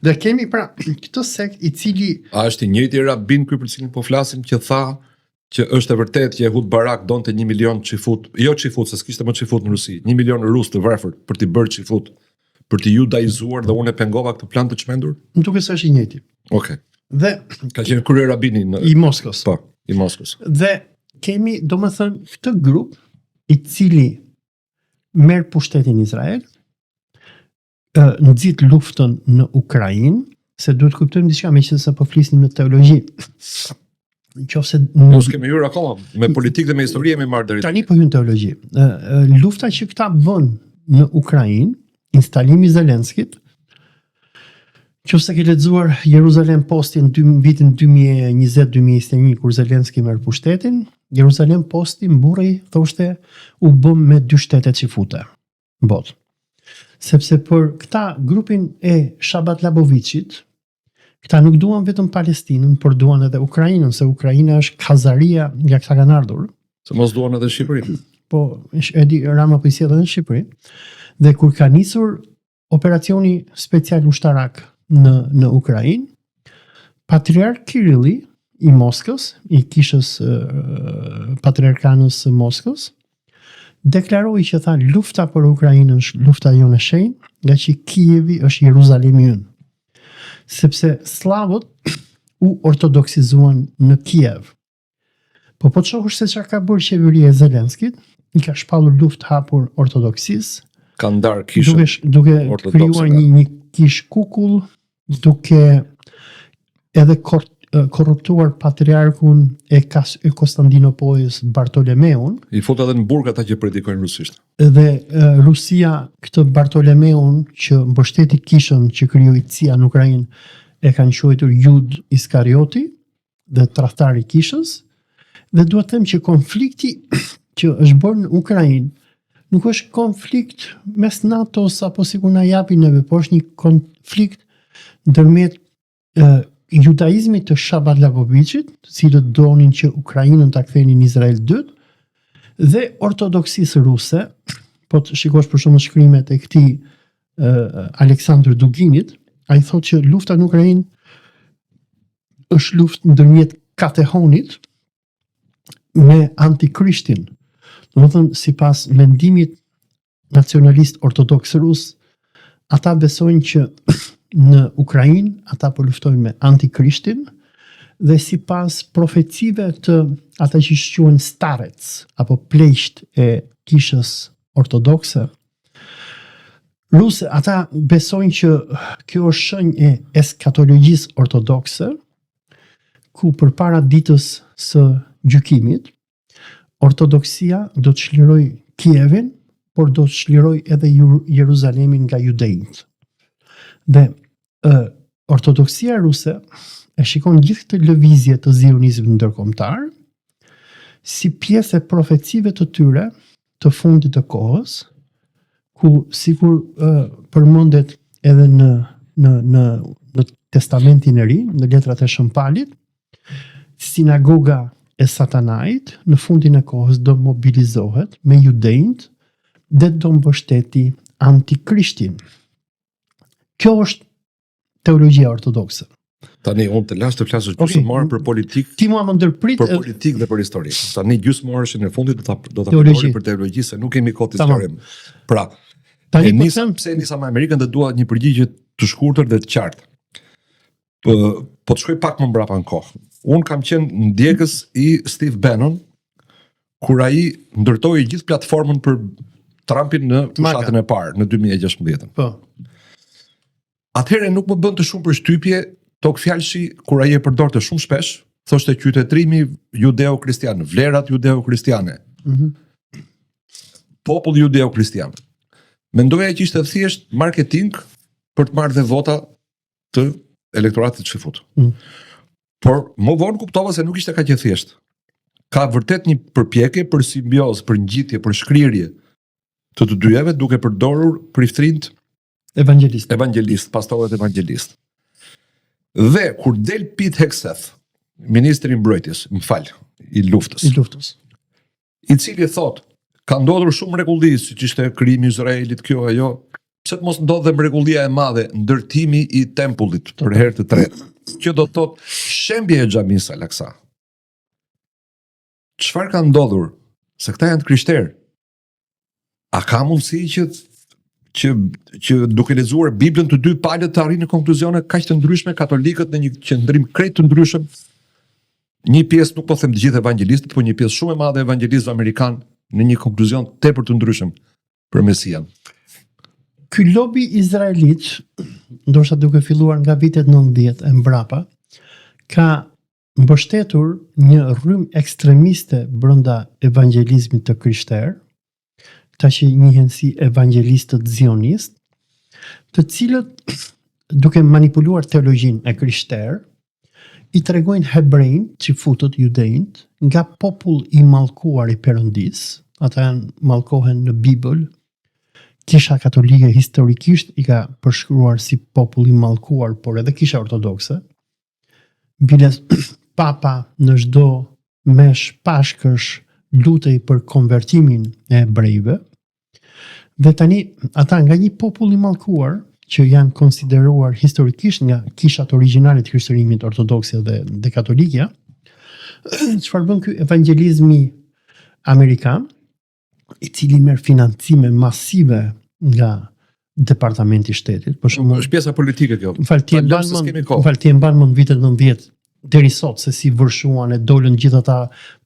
Dhe kemi pra këtë sekt i cili A është i njëjti rabin ky për cilin po flasim që tha që është e vërtet që Ehud Barak donte 1 milion çifut, jo çifut, se s'kishte më çifut në Rusi, 1 milion rus të varfër për t'i bërë çifut, për t'i judaizuar dhe unë e pengova këtë plan të çmendur? më duket se është i njëjti. Okej. Dhe Ka qenë krye rabini në i Moskës. po, i Moskës. Dhe kemi, domethënë, këtë grup i cili merr pushtetin Izrael, nxit luftën në Ukrainë, se duhet kuptojmë diçka meqenëse po flisnim në teologji. Nëse Po s'kemi hyrë akoma, me politikë dhe me histori jemi marrë deri. tani po hyn teologji. Lufta që këta bën në Ukrainë, instalimi i Zelenskit, nëse ke lexuar Jeruzalem Postin vitin 2020-2021 kur Zelenski merr pushtetin, Jeruzalem Posti mburri, thoshte, u bëm me 2 shtete çifute në botë. Sepse për këta grupin e Shabat Labovicit, këta nuk duan vetëm Palestinën, por duan edhe Ukrainën, se Ukraina është kazaria nga këta kanë ardhur. Se mos duan edhe Shqipërinë. Po, e di Rama po i sjell edhe në Shqipëri. Dhe kur ka nisur operacioni special ushtarak në Ukrainë, Patriark Kirilli i Moskës, i kishës patriarkanës së Moskës, deklaroi që tha lufta për Ukrainën është lufta jonë e shenjtë, nga që Kijevi është Jeruzalemi ynë. Sepse slavët u ortodoksizuan në Kiev. Po të shohësh se çfarë ka bërë qeveria e Zelenskit, i ka shpallur luftë hapur ortodoksisë, Ka ndar kishën. duke ortodokse krijuar nga. një kish kukull, duke edhe korruptuar patriarkun e Konstantinopolis Bartolomeun, I fut edhe në burg ata që predikojnë rusisht. dhe Rusia këtë Bartolomeun që mbështeti kishën që krijoi CIA në Ukrainë e kanë quajtur Jud Iskarioti dhe tradhtari i kishës, dhe duhet të them që konflikti që është bërë në Ukrainë nuk është konflikt mes NATO-s apo sikur na japin neve, por është një konflikt ndërmjet judaizmit të Shabat Lavovichit, të cilët donin që Ukrainën ta kthenin Izrael 2, dhe ortodoksisë ruse, po të shikosh për shembull shkrimet e këtij Aleksandr Duginit, ai thotë që lufta në Ukrainë është luftë ndërmjet katehonit me antikrishtin. Domethënë, sipas mendimit nacionalist ortodoks rus, ata besojnë që në Ukrainë ata po luftojnë me antikrishtin, dhe sipas profecive të ata që quhen starets apo pleqt e kishës ortodokse ruse, ata besojnë që kjo është shenjë e eskatologjisë ortodokse, ku përpara ditës së gjykimit ortodoksia do të çliroj Kievin, por do të çliroj edhe Jeruzalemin nga judejt. Dhe ortodoksia ruse e shikon gjithë këtë lëvizje të zionizmit ndërkombëtar si pjesë e profecive të tyre të fundit të kohës, ku sikur përmendet edhe në Testamentin e Ri, në letrat e Shëmpalit, sinagoga e Satanait në fundin e kohës do mobilizohet me judejt dhe do mbështeti antikrishtin. Kjo është teologjia ortodokse. Tani unë të lash të flasësh gjysmëmarë për politikë, Ti mua më ndërprit për politikë dhe për histori. Tani gjysmëmarëshin e fundit do ta Teologji. përdori për teologji, se nuk kemi kohë të zgjerim. Pra, tani e po nisa them pse nisa me Amerikën dhe dua një përgjigje të shkurtër dhe të qartë. Po të shkoj pak më mbrapa në kohë. Unë kam qenë ndjekës i Steve Bannon, kur ai ndërtoi gjithë platformën për Trumpin në fushatën e parë në 2016. po. Atëherë nuk më bën të shumë përshtypje tok fjalëshi kur ai e përdorte shumë shpesh, thoshte qytetërimi judeo-kristian, vlerat judeo-kristiane. Popull judeo-kristian. Mendoja që ishte thjesht marketing për të marrë dhe vota të elektoratit që fut. Por më vonë kuptova se nuk ishte kaq e thjeshtë. Ka vërtet një përpjekje për simbiozë, për ngjitje, për shkrirje të të dyjeve, duke përdorur priftrinë evangelist, pastorët evangelist. Dhe kur del Pete Hegseth, ministri i mbrojtjes, i luftës, i cili thot, ka ndodhur shumë mrekulli, siç ishte krijimi i Izraelit, kjo ajo, pse të mos ndodhe mrekullia e madhe, ndërtimi i tempullit për herë të tretë. Kjo do të thot shembje e xhamisë Al-Aqsa. Çfarë ka ndodhur? Se këta janë të krishterë. A ka mundësi që duke lexuar Biblën të dy palët të arrinë në konkluzione kaq të ndryshme, katolikët në një qendrim krejt të ndryshëm? Një pjesë, nuk po them të gjithë evangelistët, por një pjesë shumë e madhe evangelistëve amerikan në një konkluzion tepër të ndryshëm për Mesian. Ky lobi izraelit, ndoshta duke filluar nga vitet 90 e mbrapa, ka mbështetur një rrymë ekstremiste brenda evangelizmit të krishterë, ta që njihen si evangelistët zionist, të cilët duke manipuluar teologjinë e krishterë, i tregojnë hebrejnë që futët judejnë nga popull i mallkuar i Perëndis, ata janë mallkohen në Bibël. Kisha katolike historikisht i ka përshkruar si popull i mallkuar, por edhe kisha ortodokse. Biles papa në çdo mesh pashkësh lutej për konvertimin e hebrejve. Dhe tani ata nga një popull i mallkuar që janë konsideruar historikisht nga kishat origjinale të krishterimit ortodokse dhe katolike, çfarë bën ky evangelizmi amerikan, i cili merr financime masive nga departamenti i shtetit, për shembull, Është pjesa politike kjo. ti e mban më në vitet 90 deri sot se si vërshuan e dolën gjithë ata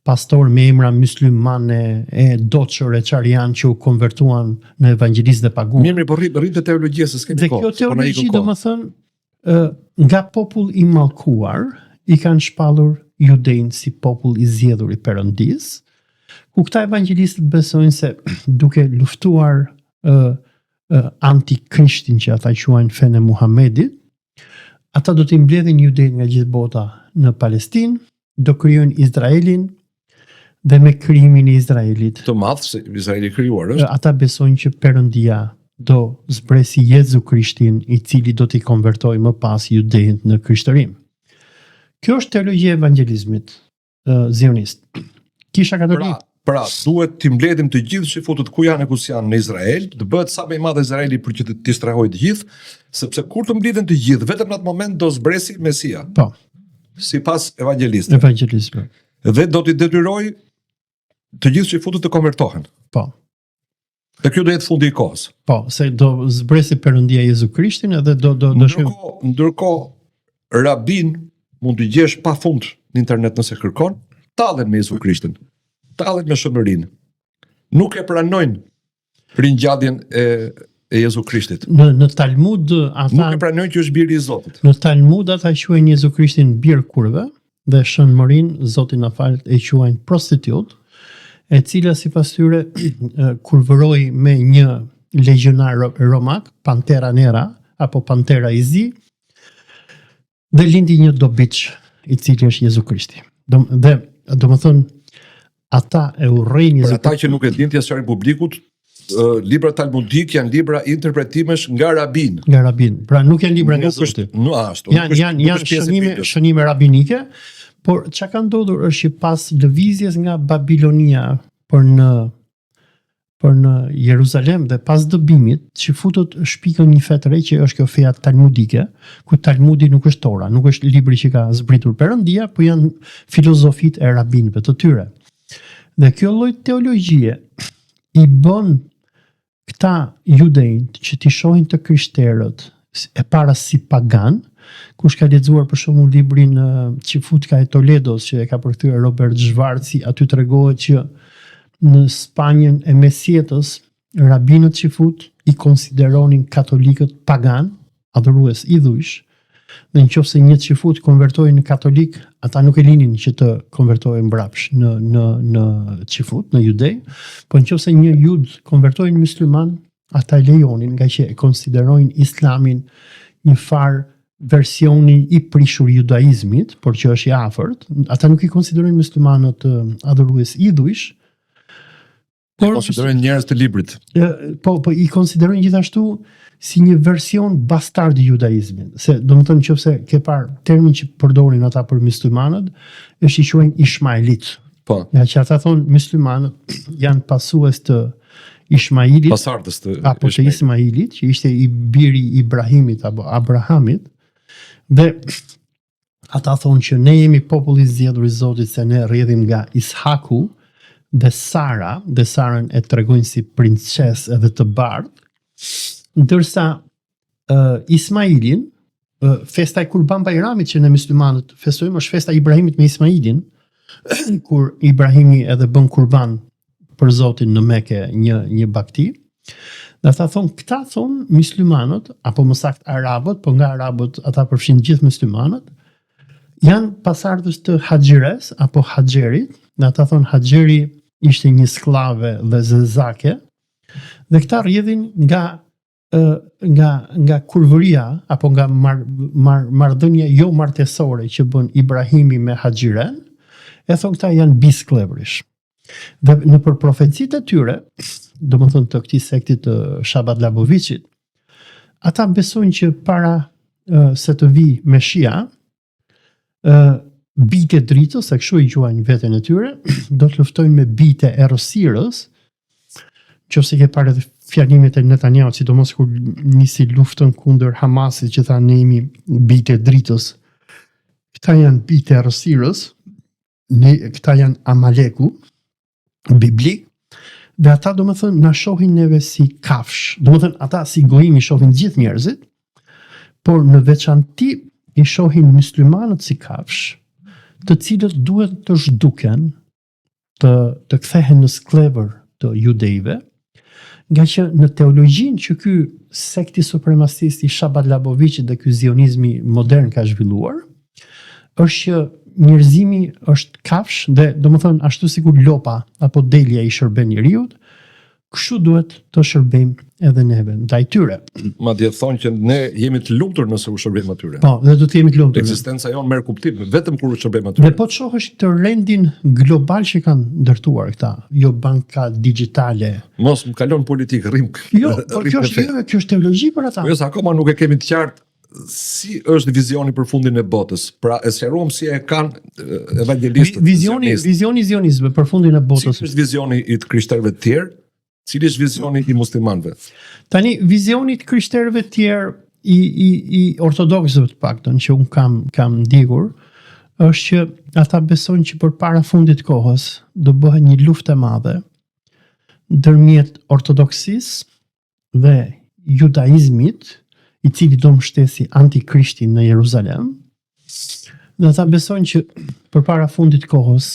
pastor me emra myslimane e doçër e çarian që u konvertuan në evangelistë dhe paguan. Mirë, po rrit të teologjisë, s'kemi Dhe kohë. kjo teologji, domethënë, nga popull i mallkuar i kanë shpallur judejnë si popull i zgjedhur i Perëndis, ku këta evangelistët besojnë se duke luftuar antikrishtin që ata quajnë fenë e Muhamedit, ata do t'i mbledhin judejnë nga gjithë bota në Palestinë, do krijojnë Izraelin dhe me krijimin e Izraelit. Të madh se Izraeli krijuar është. Ata besojnë që Perëndia do zbresi Jezu Krishtin, i cili do t'i konvertojë më pas judejët në krishtërim. Kjo është teologjia e evangelizmit zionist. Kisha katolik. Pra, duhet t'i mbledhim të gjithë që futët ku janë e ku s'janë në Izrael, të bëhet sa më i madh Izraeli për që t'i strehojë të gjithë, sepse kur të mblidhen të gjithë, vetëm në atë moment do zbresi Mesia. Po. Sipas evangelistëve. Evangelizmi. Dhe do t'i detyrojë të gjithë që futët të konvertohen. Po. Dhe kjo do jetë fundi i kohës. Po, se do zbresi Perëndia Jezu Krishtin edhe do ndërkohë rabin mund të gjesh pafund në internet nëse kërkon, tallen me Jezu Krishtin, tallen me shëmërinë. Nuk e pranojnë ringjalljen e Jezu Krishtit. Në Talmud ata nuk e pranojnë që është biri i Zotit. Në Talmud ata quajnë Jezu Krishtin bir kurve dhe shënmërinë, Zoti na fal, e quajnë prostitut, e cila sipas tyre kurvëroi me një legionar romak, Pantera Nera apo Pantera i zi, dhe lindi një dobiç i cili është Jezu Krishti. Dhe domethënë ata e urrejnë Jezu. Për ata që nuk e dinë t'jasë publikut, libra talmudik janë libra interpretimesh nga rabin. Nga rabin. Pra nuk janë libra nga Zoti. Janë shënime rabinike, por çka ka ndodhur është që pas lëvizjes nga Babilonia për në Jeruzalem dhe pas dëbimit, që futët shpikën një fe të re që është kjo feja talmudike, ku Talmudi nuk është Tora, nuk është libri që ka zbritur Perëndia, po janë filozofitë e rabinëve të tyre. Dhe kjo lloj teologjie i bën këta judejnë që t'i shohin të krishterët e para si pagan, kush ka lexuar për shembull librin Qifutka e Toledos që e ka përkthyer Robert Zhvarci, aty tregohet që në Spanjën e Mesjetës rabinët Qifut i konsideronin katolikët pagan, adhurues idhujsh, dhe nëse një Qifut konvertohej në katolik, ata nuk e linin që të konvertohej mbrapsht në Qifut, në judej, por nëse një jud konvertohej në musliman, ata e lejonin, nga që e konsiderojnë islamin një farë versioni i prishur judaizmit, por që është i afërt. Ata nuk i konsiderojnë muslimanët adhurues idhujsh, por konsiderojnë njerëz të librit. Po i konsiderojnë gjithashtu si një version bastard i judaizmit. Se domethënë nëse ke parë termin që përdorin ata për muslimanët, është i quajnë Ishmaelit. Po. Ja që ata thonë muslimanët janë pasues të Ishmailit, pasardhës të Ismailit, që ishte i biri i Ibrahimit apo Abrahamit. Dhe ata thonë që ne jemi popull i zgjedhur i Zotit se ne rrjedhim nga Ishaku dhe Sara, dhe Sarën e tregojnë si princesë edhe të bardhë, ndërsa Ismailin, festa e Kurban Bayramit që ne muslimanët festojmë është festa e Ibrahimit me Ismailin, kur Ibrahimi edhe bën kurban për Zotin në Mekë një bakti. Dhe ata thonë, këta thonë muslimanët, apo më saktë arabët, po nga arabët ata përfshin gjithë muslimanët, janë pasardhës të Haxhires apo Haxherit, dhe ata thonë Haxheri ishte një sklave dhe zezake, dhe këta rrjedhin nga kurvëria apo nga marrëdhënia jo martesore që bën Ibrahimi me Haxhiren, e thonë këta janë bisklebrish. Dhe në për profecitë e tyre, domethënë të këtij sekti të Shabat Labovicit, ata besojnë që para se të vi Meshia, bijtë e dritës, e kështu i quajnë veten e tyre, do të luftojnë me bijtë e errësirës, nëse ke parë edhe fjalimet e Netanyahu, sidomos kur nisi luftën kundër Hamasit, që tha ne jemi bijtë e dritës. Këta janë bijtë e errësirës, këta janë Amaleku biblik, dhe ata domethënë na shohin neve si kafsh. Domethënë ata si gojim i shohin gjithë njerëzit, por në veçanti i shohin muslimanët si kafsh, të cilët duhet të zhduken, të kthehen në sklever të judejve, nga që në teologjinë që ky sekti supremacist i Shabat Labovicit dhe ky zionizmi modern ka zhvilluar, është që njerëzimi është kafsh dhe domethënë ashtu sikur lopa apo delja i shërben njeriut, kështu duhet të shërbejmë edhe neve ndaj tyre. Madje thonë që ne jemi të lumtur nëse u shërbejmë atyre. Po, dhe do të jemi të lumtur. Ekzistenca jonë merr kuptim vetëm kur u shërbejmë Dhe atyre. po të shohësh të rendin global që kanë ndërtuar këta, jo banka digjitale. Mos më kalon politik, rrim. Jo, por kjo është teologji për ata. Po jo, se akoma nuk e kemi të qartë si është vizioni për fundin e botës. Pra, e sqaruam si e kanë evangelistët. Vizioni zionizme për fundin e botës. Si është vizioni i të krishterëve të tjerë? Cili është vizioni i muslimanëve? Tani vizioni i krishterëve të tjerë i ortodoksëve të paktën që un kam ndjekur është që ata besojnë që përpara fundit të kohës do bëhet një luftë e madhe ndërmjet ortodoksisë dhe judaizmit, i cili do mbështesi antikrishtin në Jeruzalem. Dhe ata besojnë që përpara fundit të kohës,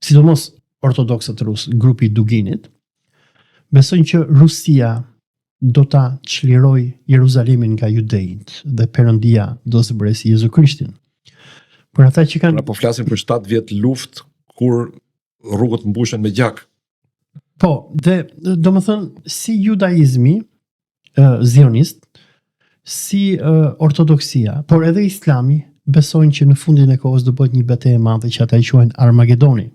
sidomos ortodoksët rusë, grupi i Duginit, besojnë që Rusia do ta çliroj Jeruzalemin nga judejt dhe Perëndia do zbresi Jezu Krishtin. Për ata që kanë Po flasim për 7 vjet luftë kur rrugët mbushen me gjak. Po, dhe domethënë si judaizmi zionist, si ortodoksia, por edhe islami besojnë që në fundin e kohës do bëhet një betejë e madhe që ata i quajnë Armagedoni.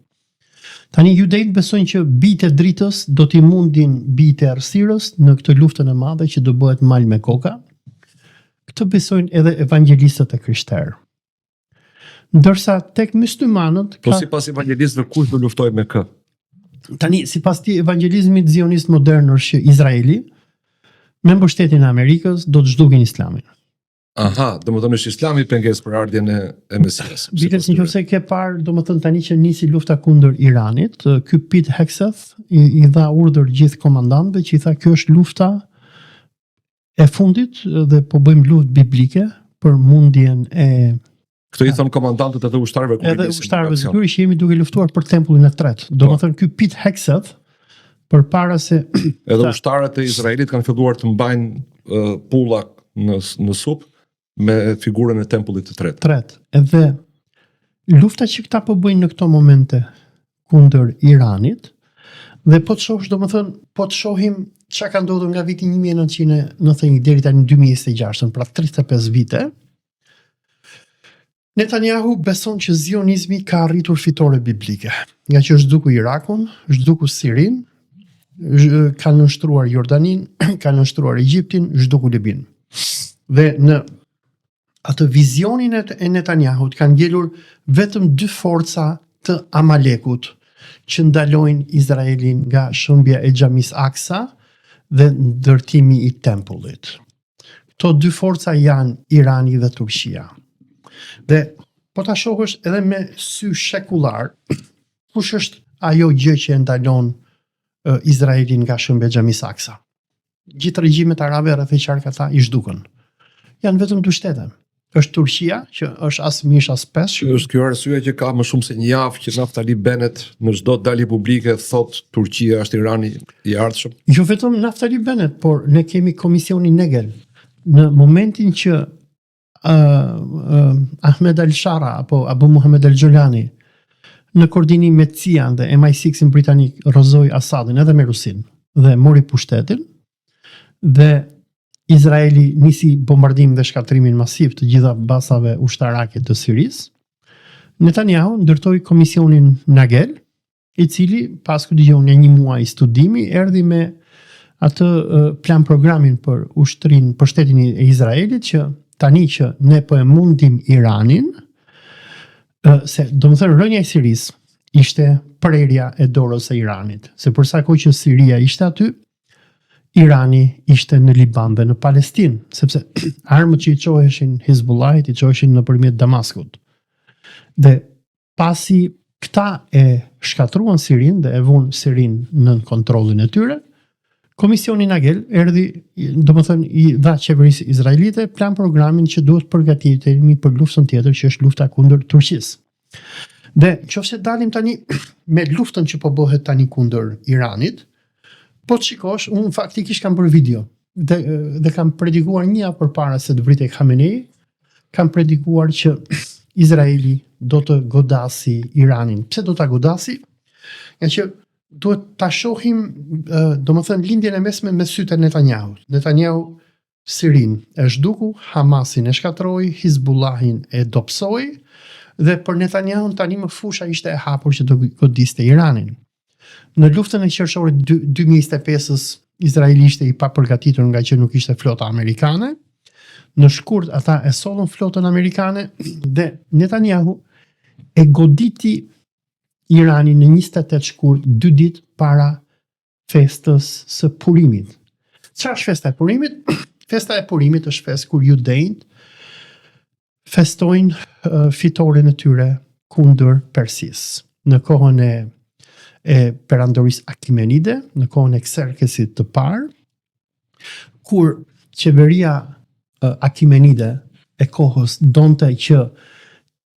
Tani judejt besojnë që bijtë e dritës do t'i mundin bijtë e errësirës në këtë luftën e madhe që do bëhet mal me koka. Këtë besojnë edhe evangelistët e krishterë. Ndërsa tek myslimanët Po sipas evangelistëve kush do luftojë me kë? Tani sipas evangelizmit zionist modern është që Izraeli me mbështetjen e Amerikës do të zhdukin islamin. Aha, domethënë është Islami pengesë për ardhjen e Mesias. Biles nëse ke parë, domethënë tani që nisi lufta kundër Iranit, ky Pete Hegseth i dha urdhër gjithë komandantëve që i tha kjo është lufta e fundit dhe po bëjmë luftë biblike për mundjen e Këto i thon komandantët edhe ushtarëve kur edhe ushtarëve zyri që jemi duke luftuar për tempullin e tretë. Domethënë ky Pete Hegseth përpara se edhe ushtarët e Izraelit kanë filluar të mbajnë pulla në supë me figurën e tempullit të tretë. Edhe lufta që këta po bëjnë në këto momente kundër Iranit, dhe po të shohësh, domethënë, po të shohim çka ka ndodhur nga viti 1991 deri tani 2026, pra 35 vite. Netanyahu beson që zionizmi ka arritur fitore biblike, nga që është zhduku Irakun, është zhduku Sirin, ka nënshtruar Jordanin, ka nënshtruar Egjiptin, zhduku Libin. Dhe në atë vizionin e Netanyahut kanë ngelur vetëm 2 forca të Amalekut që ndalojnë Izraelin nga shëmbja e Xhamis Aksa dhe ndërtimi i tempullit. Këto 2 forca janë Irani dhe Turqia. Dhe po ta shohësh edhe me sy shekullar, kush është ajo gjë që e ndalon Izraelin nga shëmbja e Xhamis Aksa? Gjithë regjimet arabe rreth e qark ata i zhdukën. Janë vetëm 2 shtete. Është Turqia, që është as mish as pesh. Është kjo arsye që ka më shumë se një javë që Naftali Bennett në çdo dalje publike thot Turqia është Irani i ardhshëm. Jo vetëm Naftali Bennett, por ne kemi komisionin Negel. Në momentin që Ahmed al-Shara apo Abu Muhammad al-Jolani në koordinim me CIA dhe MI6-in britanik rrëzoi Asadin edhe me Rusin dhe mori pushtetin, dhe Izraeli nisi bombardim dhe shkatrimin masiv të gjitha bazave ushtarake të Sirisë. Netanyahu ndërtoi komisionin Nagel, i cili pas që dëgjoi një muaj studimi erdhi me atë plan programin për ushtrin, për shtetin e Izraelit, që tani që ne po e mundim Iranin, se do më thënë rënja e Sirisë ishte prerja e dorës së Iranit, se për sa kohë që Siria ishte aty, Irani ishte në Liban dhe në Palestinë, sepse armët që i qoheshin Hizbullahit i qoheshin nëpërmjet Damaskut. Dhe pasi këta e shkatruan Sirin dhe e vunë Sirin në kontrollin e tyre, Komisioni Nagel erdhi, domethënë i dha qeverisë izraelite plan programin që duhet përgatitemi për luftën tjetër, që është lufta kundër Turqisë. Dhe nëse dalim tani me luftën që po bëhet tani kundër Iranit, po të shikosh, unë faktikisht kam bërë video dhe kam predikuar një javë përpara se të vritej Khamenei, kam predikuar që Izraeli do të godasi Iranin. Pse do ta godasi? Nga që duhet ta shohim, domethënë lindjen e mesme me sytë e Netanyahut. Netanyahu Sirin e zhduku, Hamasin e shkatroi, Hizbullahin e dobsoi, dhe për Netanyahun tani më fusha ishte e hapur që do godiste Iranin. Në luftën e qershorit 2025-s Izraeli ishte i papërgatitur nga që nuk ishte flota amerikane. Në shkurt ata e sollën flotën amerikane dhe Netanyahu e goditi Iranin në 28 shkurt, 2 ditë para festës së Purimit. Çfarë është festa e Purimit? Festa e Purimit është festë kur judejt festojnë fitoren e tyre kundër Persisë. Në kohën e perandorisë Akimenide, në kohën e Xerxesit të parë, kur qeveria Akimenide e kohës donte që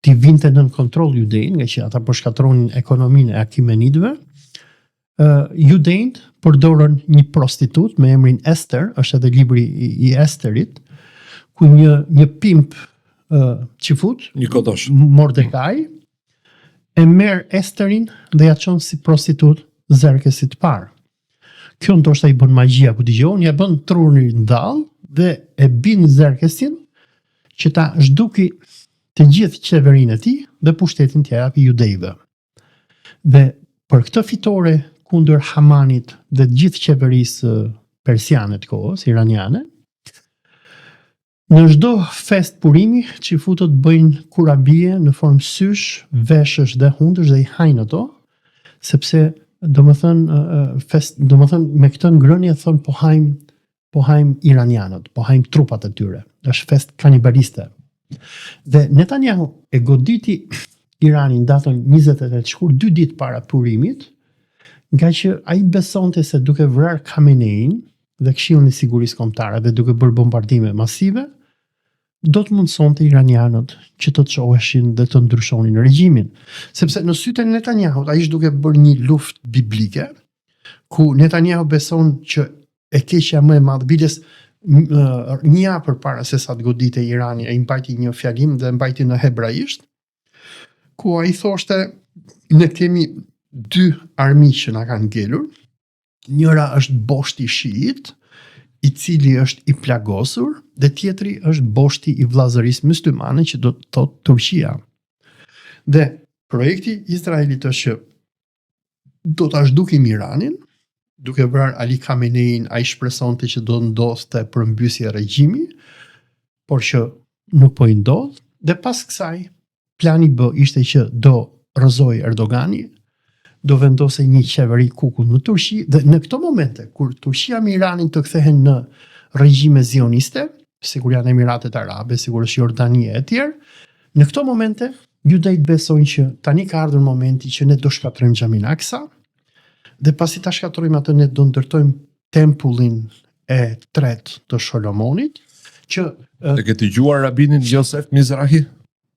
t'i vinte nën kontroll judejnë, nga që ata përshkatronin ekonominë e Akimenidëve, judejt përdorën një prostitut me emrin Ester, është edhe libri i Esterit, ku një pimp qifut, një kodosh, Mordekaj, e merr Esterin dhe ja çon si prostitut Xerxesit të parë. Kjo ndoshta i bën magjia, ku dëgjon, ja bën trurin ndall dhe e bin Xerxesin që ta zhduki të gjithë qeverinë e tij dhe pushtetin t'ia japi judejve. Dhe për këtë fitore kundër Hamanit dhe të gjithë qeverisë persiane të kohës, iraniane, në çdo fest Purimi, qifutët bëjnë kurabie në formë sysh, veshësh dhe hundësh dhe i hajnë ato, sepse domethënë me këtë ngrënie thon po hajm iranianët, po hajm trupat e tyre. Është fest kanibaliste. Dhe Netanyahu e goditi Iranin datën 28 shkurt, 2 ditë para Purimit, nga që ai besonte se duke vrarë Khamenein dhe Këshillin e Sigurisë Kombëtare dhe duke bërë bombardime masive, do të mundsonte iranianët që të çoheshin dhe të ndryshonin regjimin. Sepse në sytë e Netanyahut ai është duke bërë një luftë biblike, ku Netanyahu beson që e keqja më e madhe biles një javë përpara se sa të godite Irani, ai mbajti një fjalim dhe mbajti në hebraisht, ku ai thoshte ne kemi 2 armiq që na kanë ngelur. Njëra është boshti shiit, i cili është i plagosur, dhe tjetri është boshti i vllazërisë myslimane që do të thotë Turqia. Dhe projekti i Izraelit është që do ta zhdukim Iranin, duke vrarë Ali Khamenein, ai shpresonte që do ndodhte përmbysje regjimi, por që nuk po i ndodh, dhe pas kësaj plani B ishte që do rrëzoj Erdogani, do vendose një qeveri kukull në Turqi, dhe në këto momente, kur Turqia me Iranin të kthehen në regjime zioniste, sigur janë Emiratet Arabe, sigur është Jordania e tjerë, në këto momente, judejt besojnë që tani ka ardhur momenti që ne do shkatrojmë Xhamin Aksa, dhe pasi ta shkatrojmë atë, ne do ndërtojmë tempullin e tretë të Sholomonit, që... E ke dëgjuar rabinin Josef Mizrahi?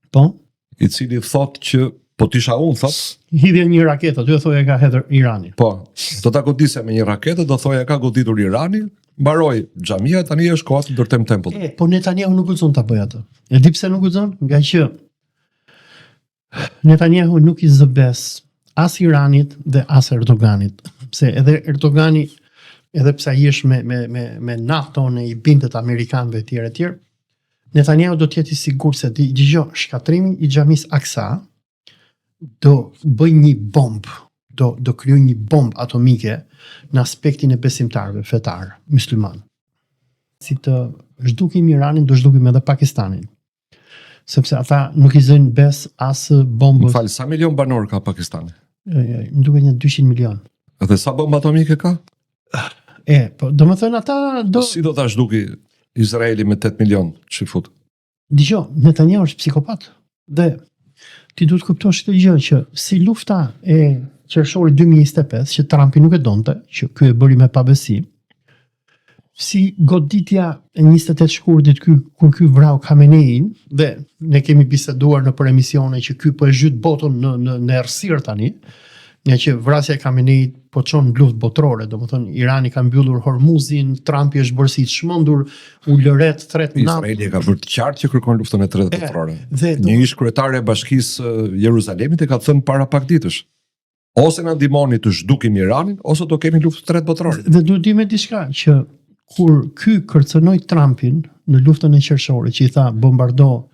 Po? I cili thotë që po t'isha unë, thot? Hidhje një raketë, aty e thoja ka hedhur Irani. Po, do ta godisja me një raketë, do thoja ka goditur Irani, mbaroi xhamia, tani është koha të ndërtojmë tempull. Po Netanyahu nuk guxon ta bëjë atë. E di pse nuk guxon? Nga që Netanyahu nuk i zëbes as Iranit dhe as Erdoganit. Pse edhe Erdogani, edhe pse ai është me NATO-n e i bindet amerikanëve etj. Netanyahu do të jetë i sigurt se dëgjoj, shkatrimi i Xhamis Aksa do bëj një bombë, do krijoj një bombë atomike në aspektin e besimtarëve fetar musliman. Si të zhdukim Iranin, do zhdukim edhe Pakistanin. Sepse ata nuk i zënë bes as bombës. Më fal, sa milion banor ka Pakistani? Më duket një 200 milion. Edhe sa bombë atomike ka? Po, domethënë ata do... Si do ta zhduki Izraeli me 8 milion çifut? Dgjoj, Netanyahu është psikopat. Dhe ti duhet kuptosh këtë gjë që si lufta e qershorit 2025 që Trumpi nuk e donte, që ky e bëri me pabesi, si goditja e 28 shkurtit kur ky vrau Khamenein, dhe ne kemi biseduar në për emisione që ky po e zhyt botën në errësirë tani, nga që vrasja e Khameneit po çon luftë botërore, domethënë Irani ka mbyllur Hormuzin, Trumpi është bërë si i çmendur, u lëret thret NATO. Izraeli ka bërë të qartë që kërkon luftën e tretë botërore. Një ish kryetare e Bashkisë Jeruzalemit e ka thënë para pak ditësh. Ose na ndihmoni të zhdukim Iranin, ose do kemi luftë të tretë botërore. Dhe duhet di me diçka që kur ky kërcënoi Trumpin në luftën e qershore, që i tha bombardo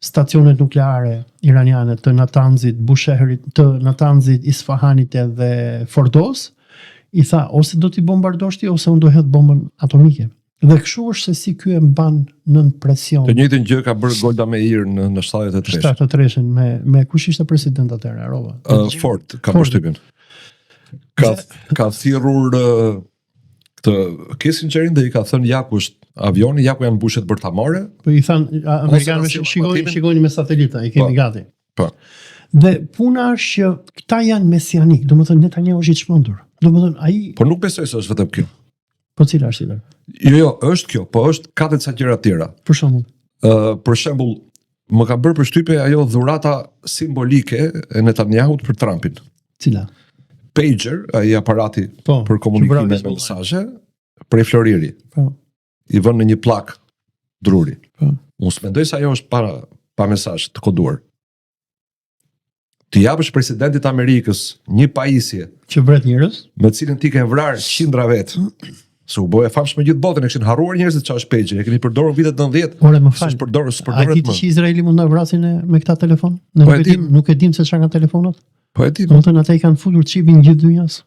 stacionet nukleare iraniane të Natanzit, Busheherit, të Natanzit, Isfahanit edhe Fordos, i tha ose do t'i bombardosh ti ose unë do hedh bombën atomike. Dhe kështu është se si ky e mban nën presion. Të njëjtën gjë ka bërë Golda Meir në 73. 73-ën me kush ishte president atëherë, Rova? Ford ka përshtypjen. Ka thirrur këtë Kissingerin dhe i ka thënë ja ku është avioni, ja ku janë mbushet për ta marrë. Po i thanë amerikanëve shikojini me satelita, i kemi gati. Po. Dhe puna është që këta janë mesianik, domethënë Netanyahu është i çmendur. Domethënë ai Po nuk besoj se është vetëm kjo. Po cila është tjetër? Jo, është kjo, po është ka të ca gjëra tjera. Për shembull, për shembull, më ka bërë përshtypje ajo dhurata simbolike e Netanyahut për Trumpin. cila? Pager, ai aparati Po, për komunikime me që bravo, mesazhe prej Floriri. Po. I vën në një plak druri. Po. Unë s'mendoj se ajo është pa mesazh të koduar. Të japësh presidentit Amerikës një pajisje Që vret njerëz? me cilën ti ke vrarë qindra vetë. Se u bëhe famshme gjithë botën, e kishin harruar njerëzit çfarë është Pager, e keni përdorur vitet 90. Ore më fal. S'përdoret A di më. që Izraeli mund ta vrasin me këta telefon? Ne Po, nuk e e dim, nuk e dim se çfarë nga telefonat. Po e di. Domethënë ata i kanë futur çipin gjithë dynjas.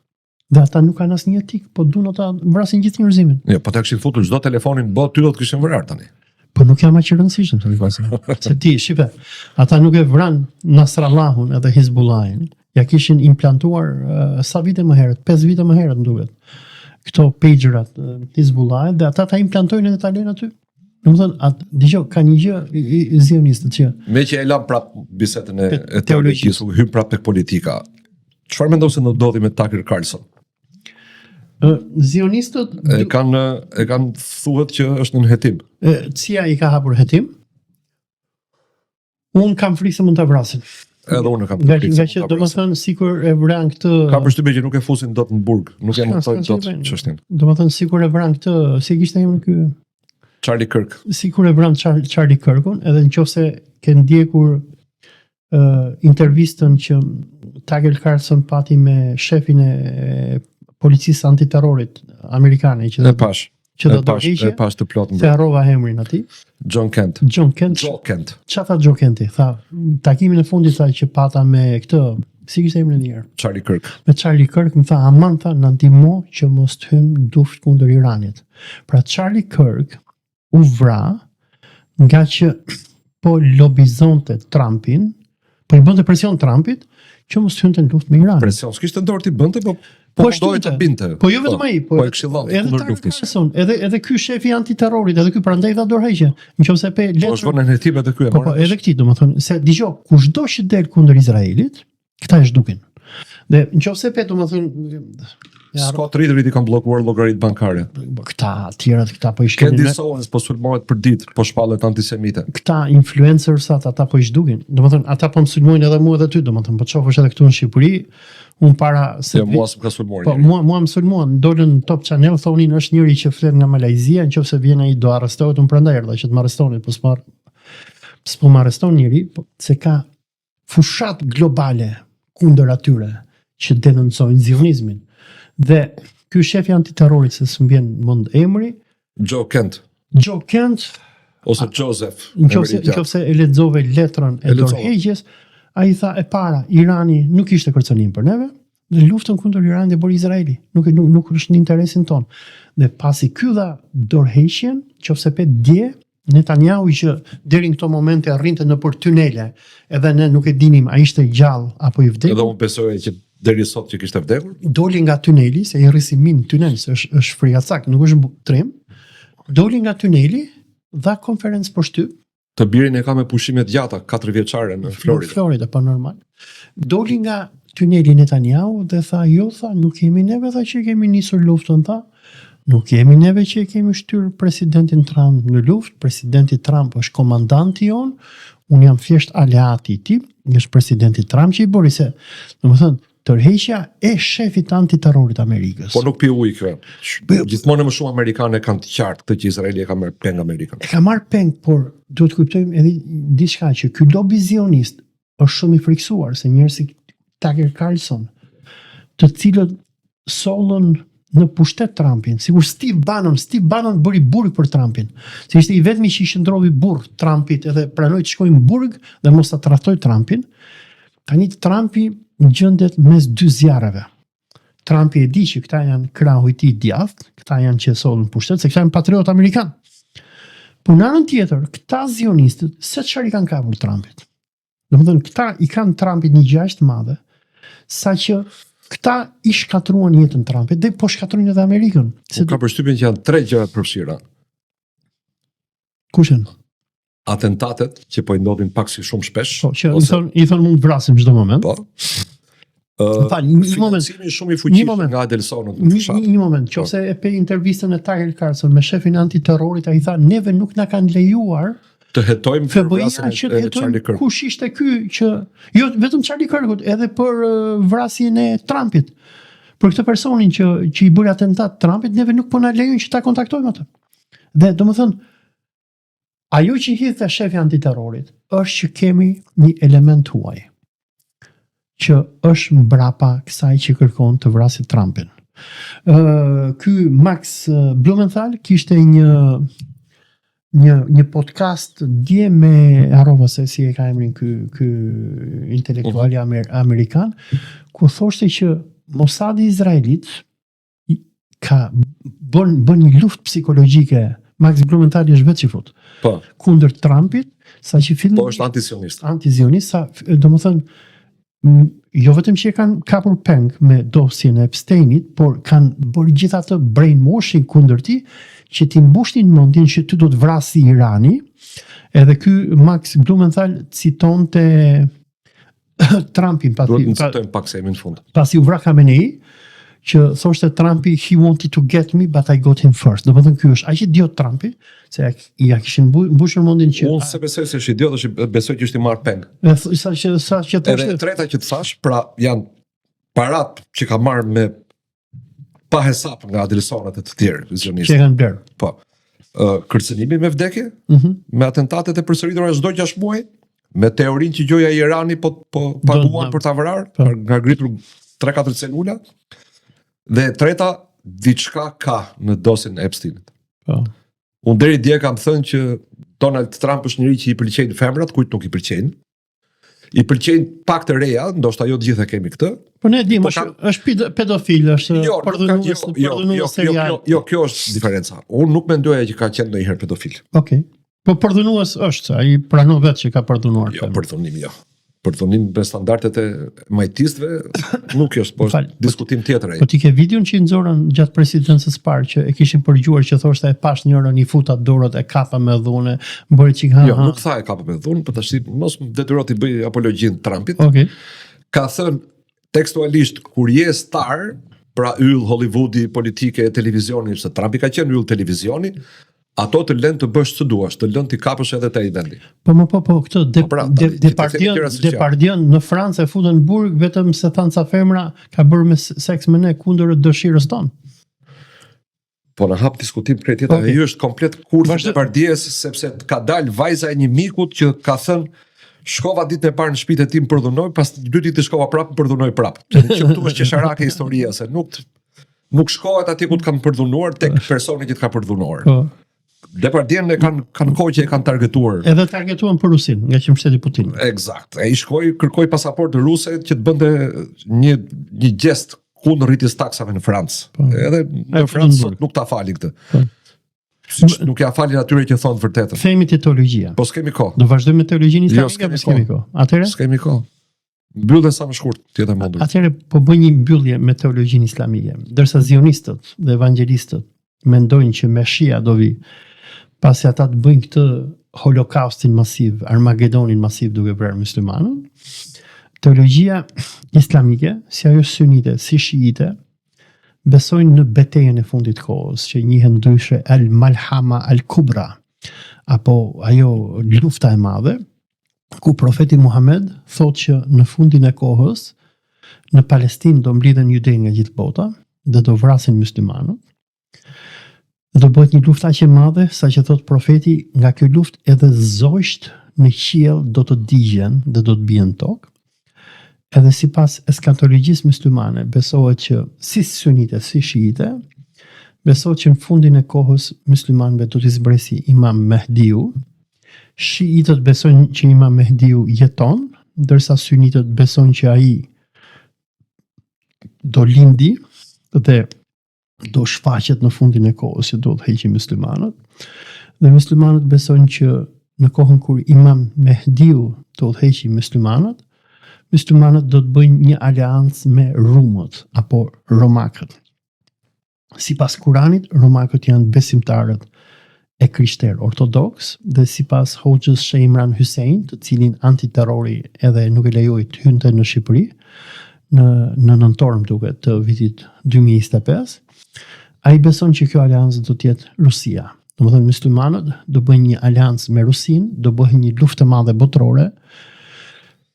Dhe ata nuk kanë asnjë etik, po duan ata vrasin gjithë njerëzimin. Jo, po ta kishin futur çdo telefonin në botë, ty do të kishin vrarë tani. Po nuk jam aq i rëndësishëm të rikasi. Se ti, shipe, ata nuk e vran Nasrallahun edhe Hizbullahin. Ja kishin implantuar sa vite më herët, 5 vite më herët duket. Këto pagerat Hizbullahin dhe ata ta implantojnë edhe ta lënë aty. Domethënë, dëgjoj, ka një gjë i zionistët që Me që e lam prap bisedën e Teologjisë. teologjisë, u hym prap tek politika. Çfarë mendon se do ndodhi me Tucker Carlson? zionistët E kanë thuhet që është në hetim. CIA i ka hapur hetim. Unë kam frikë se mund ta vrasin. Edhe unë kam Nga frikë se që mund ta vrasin. domethënë sikur e vran këtë Ka përshtypje që nuk e fusin dot në burg, nuk e S'ka mësojnë dot qenë. çështjen. domethënë sikur e vran këtë, si kishte emrin ky? Charlie Kirk. Sikur e vran Charlie Kirkun, edhe nëse ke ndjekur intervistën që Tucker Carlson pati me shefin e policisë antiterrorit amerikane që E pash. që do E pash, dorëheqje, e pash të plot se në harrova emrin atij. John Kent. John Kent. Joe Kent. Çfarë tha John Kenti? Tha, takimin e fundit tha që pata me këtë, si kishte emrin e njerë? Charlie Kirk. Me Charlie Kirk më tha, aman tha, na ndihmo që mos të hym duft kundër Iranit. Pra Charlie Kirk u vra nga që po lobizonte Trumpin, po i bënte presion Trumpit që mos hynte në luftë me Iranin. Presion s'kishte dorë ti bënte, po Po mundohej shtynte. të binte. Po jo vetëm ai, po e këshillon edhe kundër Tucker luftës. Carlson, edhe ky shefi antiterrorit, edhe ky prandaj tha dorëheqje. Nëse pe Po është vënë në hetim edhe ky e Po morën. edhe këti, domethënë, se dëgjoj, kushdo që del kundër Izraelit, këta e zhdukin. Dhe nëse pe domethënë S'ka të rritur i kanë bllokuar llogaritë bankare. këta tjerat këta po i Candy shkelin. Owens po sulmohet për ditë, po shpallet antisemite. Këta influencersat ata po i zhdukin. Domethënë ata po më sulmojnë edhe mua edhe ty, domethënë po çofësh edhe këtu në Shqipëri, un para se Jo, mua s'm ka sulmuar. po mua më sulmuan, dolën në Top Channel thonin është njëri që flet nga Malajzia, nëse vjen ai do arrestohet, un prandaj erdha që të më arrestonit, po s'po më arreston njëri, po se ka fushat globale kundër atyre që denoncojnë zionizmin. Dhe ky shefi antiterrorit se s'mbien mend emri, Joe Kent Joe Kent, ose Joseph. emri i gjatë. nëse e lexove letrën e E lexova. dorëheqjes, ai tha e para, Irani nuk ishte kërcënim për neve, dhe luftën kundër Iranit e bëri Izraeli. Nuk është në interesin ton. Dhe pasi ky dha dorëheqjen, nëse pe dje Netanyahu që deri në këto momente arrinte nëpër tunele, edhe ne nuk e dinim a ishte gjallë apo i Edhe vdekur. unë besoj që deri sot që kishte vdekur. Doli nga tuneli, se i rrisi min tunel, se është frikacak, nuk është trim. Doli nga tuneli, dha konferencë për shtyp. Të birin e ka me pushime të gjata, 4 vjeçare në Florida. Florida, po normal. Doli nga tuneli Netanyahu dhe tha, jo, tha, nuk jemi neve tha që kemi nisur luftën, tha. Nuk jemi neve që kemi shtyrë presidentin Trump në luftë, presidenti Trump është komandanti jon, unë jam thjesht aleati i tij, është presidenti Trump që i bëri se, domethënë, tërheqja e shefit antiterrorit Amerikës. Po nuk pi ujë kjo. Gjithmonë më shumë amerikanë kanë të qartë këtë që Izraeli e ka marrë peng Amerikën. E ka marrë peng, por duhet kuptojmë edhe diçka që ky lobi zionist është shumë i friksuar se njerëz si Tucker Carlson, të cilët sollën në pushtet Trumpin, sikur Steve Bannon bëri burg për Trumpin. Se ishte i vetmi që i shndrovi burg Trumpit edhe pranoi të shkojnë në burg dhe mos ta trajtoi Trumpin. Tani Trumpi gjendet mes dy zjarreve. Trumpi e di që këta janë krahu i tij djathtë, këta janë që sollën pushtet, se këta janë patriot amerikan. Por në anën tjetër, këta zionistët se çfarë i kanë kapur Trumpit. Domethënë këta i kanë Trumpit një gjashtë të madhe, saqë këta i shkatruan jetën Trumpit dhe po shkatruan edhe Amerikën. Se ka përshtypjen që janë 3 gjëra të përfshira. Kush janë? Atentatet që po i ndodhin pak si shumë shpesh. Po, që i thon mund të vrasim çdo moment. Po. Një moment. Shumë i fuqishëm nga Adelson. Një moment, nëse e pe intervistën e Tucker Carlson me shefin antiterrorit, ai tha neve nuk na kanë lejuar të hetojmë për vrasjen e Charlie Kirk. Kush ishte ky që jo vetëm Charlie Kirkut, edhe për vrasjen e Trumpit. Për këtë personin që i bëri atentat Trumpit, neve nuk po na lejojnë që ta kontaktojmë atë. Dhe domethënë ajo që hidhte shefi antiterrorit është që kemi një element huaj që është mbrapa kësaj që kërkon të vrasë Trumpin. Ky Max Blumenthal kishte një podcast dje me harrova se si e ka emrin ky intelektuali amerikan, ku thoshte që Mossadi izraelit ka bën një luftë psikologjike. Max Blumenthal është vetë çifut. Po. Kundër Trumpit, saqë fillim. Po është antizionist. Antizionist, domethënë jo vetëm që e kanë kapur peng me dosjen e Epsteinit, por kanë bërë gjithatë brainwashing kundër tij, që ti mbushnin mendjen që ty do të vrasi Irani. Edhe ky Max Blumenthal citonte Trumpin Duhet të citojmë pak se jemi në fund. Pasi u vra Khamenei, që thoshte Trumpi he wanted to get me but I got him first. Domethënë ky është aq idiot Trumpi, se ja kishin mbushur mendjen që unë se besoj se është idiot, është besoj që është i marr peng. Sa që thoshte. Edhe treta që të thash, pra janë parat që ka marrë me pa hesap nga adresonat e të tjerë vizionistë. Që kanë bler. Po. Kërcënimi me vdekje, me atentatet e përsëritura çdo 6 muaj, me teorinë që gjoja e Irani po paguan për ta vrarë, nga ngritur 3-4 celula. Dhe treta, diçka ka në dosjen e Epsteinit. Po. Unë deri dje kam thënë që Donald Trump është njëri që i pëlqejnë femrat, kujt nuk i pëlqejnë. I pëlqejnë pak të reja, ndoshta jo të gjithë e kemi këtë. Po ne dimë, është pedofil, është përdhunues serial. Jo, kjo është diferenca. Unë nuk mendoja që ka qenë ndonjëherë pedofil. Okej. Po përdhunues është, ai pranon vetë që ka përdhunuar. Jo, përdhunim jo. Përdhunim me standardet e majtistëve nuk është, po diskutim tjetër ai. Po ti ke videon që i nxorën gjatë presidencës parë që e kishin përgjuar që thoshte e pash njërin i futa dorët e kapa me dhunë, bëri çik ha. Jo, nuk tha e kapa me dhunë, por tash mos më detyro të bëj apologjin Trumpit. Okej. Ka thënë tekstualisht kur je star, pra yll Hollywoodi, politike, televizioni, se Trumpi ka qenë yll televizioni, ato të lënë të bësh ç'të duash, të lënë ti kapësh edhe te ai vendi. Po këtë Depardieu në Francë e futën në burg vetëm se thanë sa femra ka bërë me seks me ne kundër dëshirës tonë. Po në hap diskutim krejt tjetër, ai është komplet kurrë Depardieu sepse ka dalë vajza e një mikut që ka thënë shkova ditën e parë në shtëpinë e tim përdhunoj, pas 2 ditë shkova prapë përdhunoj prapë. Që këtu është qesharake historia se nuk shkohet aty ku të kanë përdhunuar tek personi që të ka përdhunuar. Depardieu e kanë kohë që e kanë targetuar. Edhe targetuan për Rusin, nga që mbështeti Putin. Eksakt. Ai kërkoi pasaportë ruse që të bënte një gjest kundër rritjes taksave në Francë. Edhe në Francë sot nuk ta falin këtë. Nuk ja falin atyre që thonë vërtetën. Themi te teologjia. Po s'kemi kohë. Do vazhdojmë me teologjinë islamike apo s'kemi kohë? Atëherë? S'kemi kohë. Mbyllë sa më shkurt, tjetër mundur. Atëherë po bëj një mbyllje me teologjinë islamike. Ndërsa zionistët dhe evangelistët mendojnë që Meshia do vi pasi ata të bëjnë këtë holokaustin masiv, Armagedonin masiv duke vrarë muslimanën, teologjia islamike, si ajo sunite, si shiite, besojnë në betejën e fundit kohës, që njihen ndryshe al-Malhama al-Kubra, apo ajo lufta e madhe, ku profeti Muhammed thotë që në fundin e kohës, në Palestinë do mblidhen judej nga gjithë bota dhe do vrasin muslimanët. Do bëhet një luftë aq e madhe sa që thot profeti, nga kjo luftë edhe zojsht në qiell do të digjen dhe do të bien tokë. Edhe sipas eskatologjisë muslimane besohet që si sunite si shiite besohet që në fundin e kohës muslimanëve do t'i zbresi Imam Mehdiu. Shiitët besojnë që Imam Mehdiu jeton, ndërsa sunitët besojnë që ai do lindi dhe do shfaqet në fundin e kohës që do të heqë muslimanët. Dhe muslimanët besojnë që në kohën kur Imam Mehdiu do të heqë muslimanët do të bëjnë një aleancë me rumët apo romakët. Sipas Kuranit, romakët janë besimtarët e krishterë ortodoks dhe sipas Hoxhës Sheh Imran Hussein, të cilin antiterrori edhe nuk e lejoi të hynte në Shqipëri në nëntor më duket të vitit 2025, ai beson që kjo aleancë do të jetë Rusia. Domethënë muslimanët do bëjnë një aleancë me Rusinë, do bëhen një luftë e madhe botërore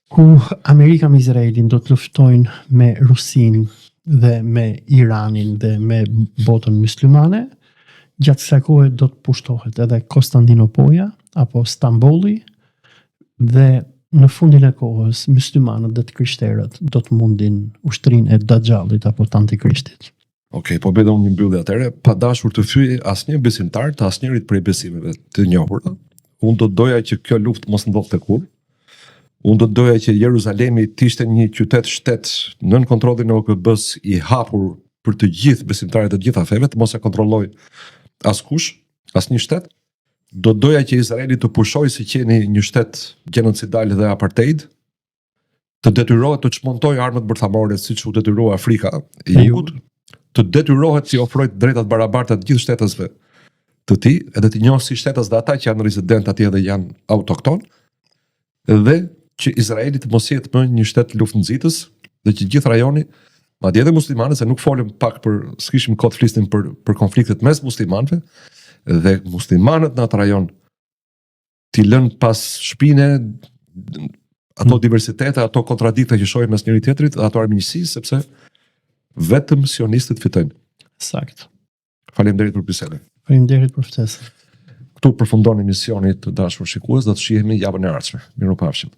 ku Amerika me Izraelin do të luftojnë me Rusinë dhe me Iranin dhe me botën muslimane. Gjatë kësaj kohe do të pushtohet edhe Konstantinopoja apo Stambolli dhe në fundin e kohës muslimanët dhe të krishterët do të mundin ushtrinë e Dajjalit apo të antikrishtit. Okej, po bëjmë një mbyllje atëherë, pa dashur të thyej asnjë besimtar të asnjërit prej besimeve të njohura. Unë do të doja që kjo luftë mos ndodhte kurrë. Unë do të doja që Jeruzalemi të ishte një qytet-shtet nën kontrollin e OKB-s i hapur për të gjithë besimtarët e të gjitha feve, të mos e kontrolloj askush, asnjë shtet. Do doja që Izraeli të pushojë si qeni një shtet genocidal dhe apartheid, të detyrohet të çmontojë armët bërthamore siç u detyrua Afrika e Jugut, të detyrohet që ofrojë drejtat barabarta të gjithë shtetësve të tij, edhe të njohë si shtetës dhe ata që janë rezident atje dhe janë autokton, dhe që Izraeli të mos jetë më një shtet luftënxitës dhe që gjithë rajoni, madje edhe muslimanët, se nuk folëm pak për s'kishim kohë të flisnim për konfliktet mes muslimanëve, dhe muslimanët në atë rajon t'i lënë pas shpine ato diversitete, ato kontradikte që shohin mes njëri tjetrit, ato armiqësi, sepse vetëm sionistët fitojnë. Sakt. Faleminderit për bisedën. Faleminderit për ftesën. Këtu përfundon emisioni të dashur shikues, do të shihemi javën e ardhshme. Mirupafshim.